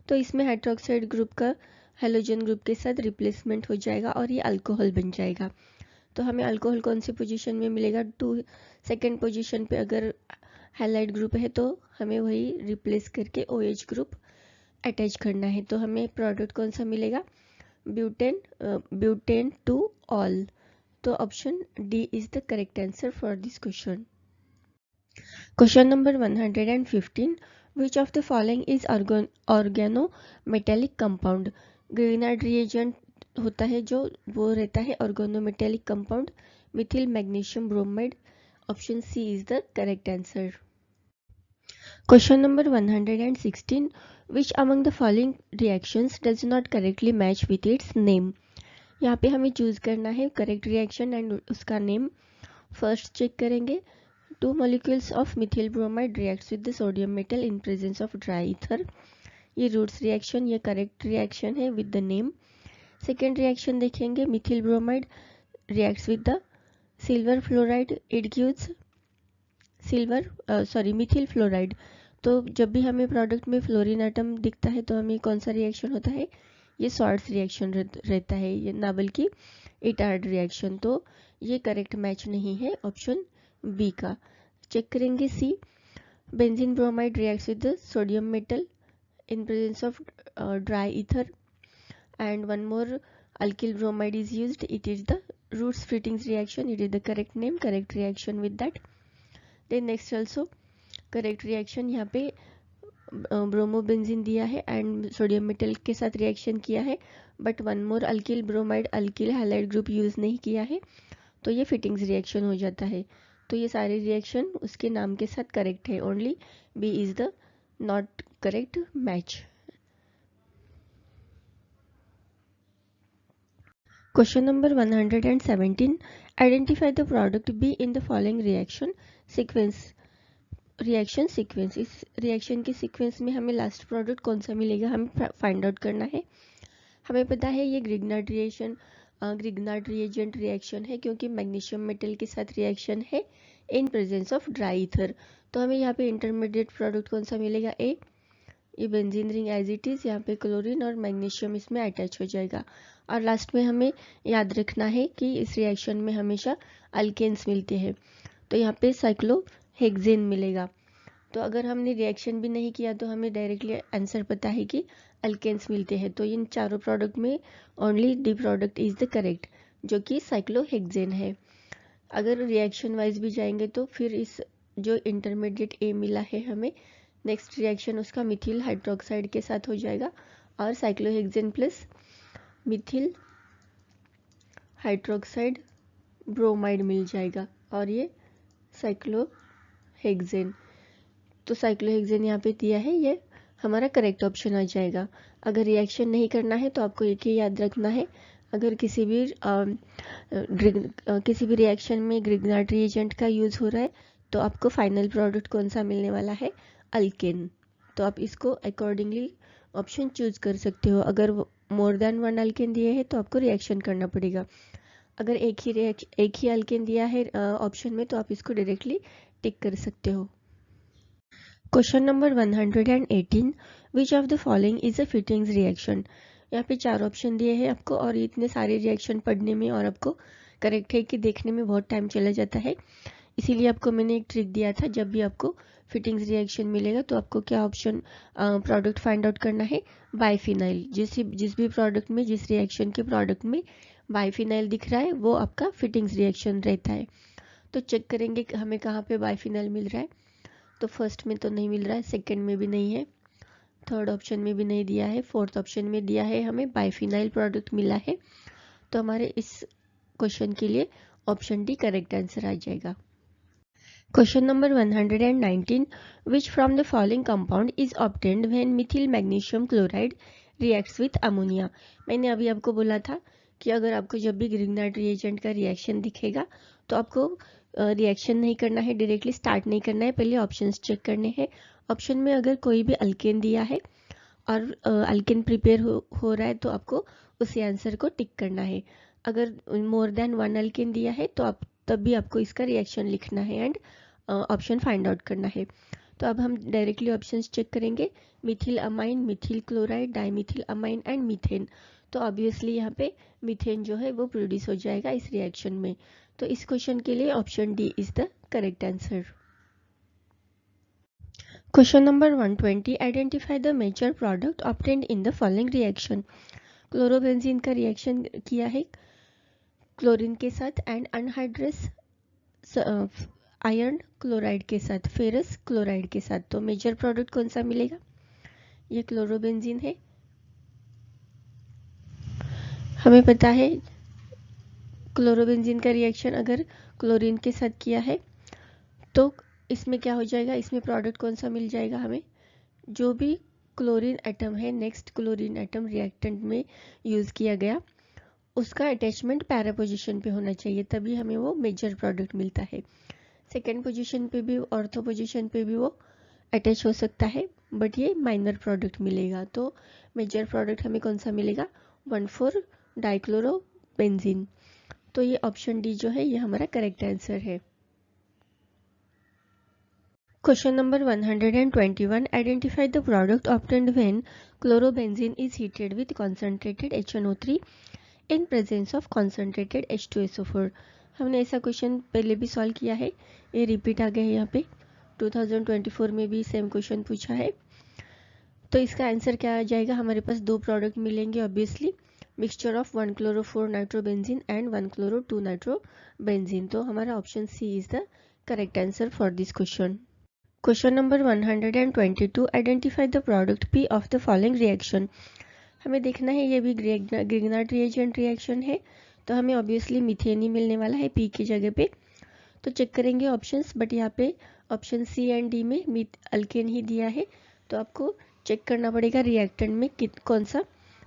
तो इसमें हाइड्रोक्साइड ग्रुप का हेलोजन ग्रुप के साथ रिप्लेसमेंट हो जाएगा और ये अल्कोहल बन जाएगा। तो हमें अल्कोहल कौन सी पोजीशन में मिलेगा, सेकेंड पोजीशन पे अगर हैलाइड ग्रुप है तो हमें वही रिप्लेस करके OH ग्रुप अटैच करना है। तो हमें प्रोडक्ट कौन सा मिलेगा, ब्यूटेन टू ऑल। तो option D is the correct answer for this question. Question number 115, which of the following is organometallic compound। Grignard reagent होता है जो वो रहता है organometallic compound, methyl magnesium bromide. Option C is the correct answer. Question number 116, which among the following reactions does not correctly match with its name। यहाँ पे हमें choose करना है करेक्ट रिएक्शन एंड उसका नेम। फर्स्ट चेक करेंगे, 2 molecules of methyl bromide reacts with the sodium metal in presence of dry ether। ये Wurtz reaction, ये correct reaction है with the name. Second reaction देखेंगे, methyl bromide reacts with the silver fluoride, it gives methyl fluoride. तो जब भी हमें product में fluorine atom दिखता है तो हमें कौन सा रिएक्शन होता है, ये सॉल्ट रिएक्शन रहता है, ये ना बल्कि इटार्ड रिएक्शन। तो ये करेक्ट मैच नहीं है ऑप्शन बी का। चेक करेंगे C, benzene bromide reacts with the sodium metal in presence of dry ether, and one more alkyl bromide is used, it is the Roots Frittings reaction, it is the correct name, correct reaction with that। then next also correct reaction, यहाँ पे bromobenzene दिया है and sodium metal के साथ reaction किया है, but one more alkyl bromide alkyl halide group use नहीं किया है, तो ये फिटिंग्स रिएक्शन हो जाता है। तो ये सारे रिएक्शन उसके नाम के साथ करेक्ट है, only B is the not correct match. Question number 117, identify the product B in the following reaction sequence. Reaction sequence, इस रिएक्शन के सीक्वेंस में हमें लास्ट प्रोडक्ट कौन सा मिलेगा हमें फाइंड आउट करना है। हमें पता है ये ग्रिग्नार्ड रिएजेंट रिएक्शन है क्योंकि मैग्नीशियम मेटल के साथ रिएक्शन है इन प्रेजेंस ऑफ ड्राई ईथर। तो हमें यहाँ पे इंटरमीडिएट प्रोडक्ट कौन सा मिलेगा, ए, ये benzene ring as it is, यहाँ पे क्लोरीन और मैग्नीशियम इसमें अटैच हो जाएगा। और लास्ट में हमें याद रखना है कि इस रिएक्शन में हमेशा अल्केन्स मिलते हैं, तो यहाँ पे साइक्लोहेक्सेन मिलेगा। तो अगर हमने रिएक्शन भी नहीं किया तो हमें डायरेक्टली आंसर पता है कि अल्केन्स मिलते हैं। तो इन चारों प्रोडक्ट में only D product is the correct, जो कि साइक्लोहेक्सेन है। अगर रिएक्शन वाइज भी जाएंगे तो फिर इस जो इंटरमीडिएट ए मिला है हमें, नेक्स्ट रिएक्शन उसका मिथिल हाइड्रोक्साइड के साथ हो जाएगा और cyclohexane plus methyl hydroxide bromide मिल जाएगा और ये साइक्लोहेक्सेन। तो साइक्लोहेक्सेन यहाँ पे दिया है, ये हमारा करेक्ट ऑप्शन आ जाएगा। अगर रिएक्शन नहीं करना है तो आपको एक ही याद रखना है, अगर किसी भी रिएक्शन में ग्रिग्नार्ड रिएजेंट का यूज़ हो रहा है तो आपको फाइनल प्रोडक्ट कौन सा मिलने वाला है, अल्केन। तो आप इसको अकॉर्डिंगली ऑप्शन चूज कर सकते हो। अगर मोर देन वन अल्केन दिए है तो आपको रिएक्शन करना पड़ेगा। अगर एक ही अल्केन दिया है ऑप्शन में तो आप इसको डायरेक्टली टिक कर सकते हो। Question number 118, which of the following is a fittings reaction. यहाँ पे 4 ऑप्शन दिए हैं आपको और इतने सारे रिएक्शन पढ़ने में और आपको करेक्ट है कि देखने में बहुत टाइम चला जाता है। इसीलिए आपको मैंने एक ट्रिक दिया था, जब भी आपको फिटिंग्स रिएक्शन मिलेगा तो आपको क्या ऑप्शन प्रोडक्ट फाइंड आउट करना है, बाइफिनाइल। जिस भी प्रोडक्ट में, जिस रिएक्शन के प्रोडक्ट में बाइफिनाइल दिख रहा है वो आपका फिटिंग्स रिएक्शन रहता है। तो चेक करेंगे कि हमें कहाँ पे बाइफिनाइल मिल रहा है। तो फर्स्ट में तो नहीं मिल रहा है, सेकंड में भी नहीं है, थर्ड ऑप्शन में भी नहीं दिया है, फोर्थ ऑप्शन में दिया है हमें बाइफिनाइल प्रोडक्ट मिला है। तो हमारे इस क्वेश्चन के लिए ऑप्शन डी करेक्ट आंसर आ जाएगा। Question number 119, which from the following compound is obtained when Mithil magnesium chloride reacts with ammonia. मैंने अभी आपको बोला था कि अगर आपको जब भी ग्रिग्नार्ड रिएजेंट का रिएक्शन दिखेगा तो आपको रिएक्शन नहीं करना है, डायरेक्टली स्टार्ट नहीं करना है, पहले ऑप्शंस चेक करने हैं। ऑप्शन में अगर कोई भी अल्केन दिया है और अल्केन प्रिपेयर हो रहा है तो आपको उसी आंसर को टिक करना है। अगर मोर देन वन अल्केन दिया है तो आप तब भी आपको इसका रिएक्शन लिखना है एंड ऑप्शन फाइंड आउट करना है। तो अब हम डायरेक्टली ऑप्शंस चेक करेंगे, methyl amine, methyl chloride, dimethyl amine and methane. तो ऑब्वियसली यहाँ पे मीथेन जो है वो प्रोड्यूस हो जाएगा इस रिएक्शन में। तो इस क्वेश्चन के लिए option D is the correct answer. Question number 120, identify the major product obtained in the following reaction. Chlorobenzene का रिएक्शन किया है क्लोरीन के साथ एंड अनहाइड्रस आयरन क्लोराइड के साथ, फेरस क्लोराइड के साथ। तो मेजर प्रोडक्ट कौन सा मिलेगा, ये क्लोरोबेंजीन है। हमें पता है क्लोरोबेंजीन का रिएक्शन अगर क्लोरीन के साथ किया है तो इसमें क्या हो जाएगा, इसमें प्रोडक्ट कौन सा मिल जाएगा हमें, जो भी क्लोरीन एटम है, नेक्स्ट क्लोरीन एटम रिएक्टेंट में यूज किया गया उसका अटैचमेंट पैरा पोजीशन पे होना चाहिए, तभी हमें वो मेजर प्रोडक्ट मिलता है। सेकेंड पोजीशन पे भी, ऑर्थो पोजीशन पे भी वो अटैच हो सकता है, बट ये माइनर प्रोडक्ट मिलेगा। तो मेजर प्रोडक्ट हमें कौन सा मिलेगा, 1,4 डाइक्लोरोबेंजीन। तो ये ऑप्शन डी जो है ये हमारा करेक्ट आंसर है। Question number 121, identify the product obtained when chlorobenzene is heated with concentrated HNO3 in presence of concentrated H2SO4। हमने ऐसा क्वेश्चन पहले भी सॉल्व किया है, ये रिपीट आ गया है यहाँ पे, 2024 में भी सेम क्वेश्चन पूछा है। तो इसका आंसर क्या आ जाएगा, हमारे पास दो प्रोडक्ट मिलेंगे obviously, mixture of 1,chloro-4 nitrobenzene and 1,chloro-2 nitrobenzene. तो हमारा option C is the correct answer for this question. Question number 122, identify the product P of the following reaction. हमें देखना है ये भी ग्रिग्नार्ड रिएजेंट रिएक्शन है तो हमें ऑब्वियसली मीथेन ही मिलने वाला है पी की जगह पे। तो चेक करेंगे ऑप्शंस, बट यहाँ पे ऑप्शन सी एंड डी में अल्केन ही दिया है, तो आपको चेक करना पड़ेगा रिएक्टेंट में कौन सा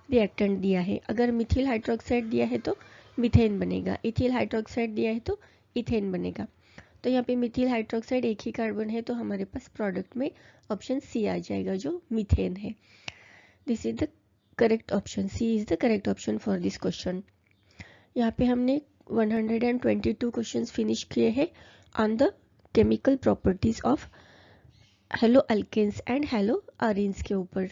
रिएक्टेंट दिया है। अगर मिथिल हाइड्रोक्साइड दिया है तो मीथेन बनेगा, इथिल हाइड्रोक्साइड दिया है तो इथेन बनेगा। तो यहाँ पे मिथिल हाइड्रोक्साइड एक ही कार्बन है तो हमारे पास प्रोडक्ट में ऑप्शन सी आ जाएगा जो मीथेन है। This is the correct option, C is the correct option for this question. यहाँ पे हमने 122 क्वेश्चंस फिनिश किए हैं on the chemical properties of halo alkanes and halo arenes के ऊपर।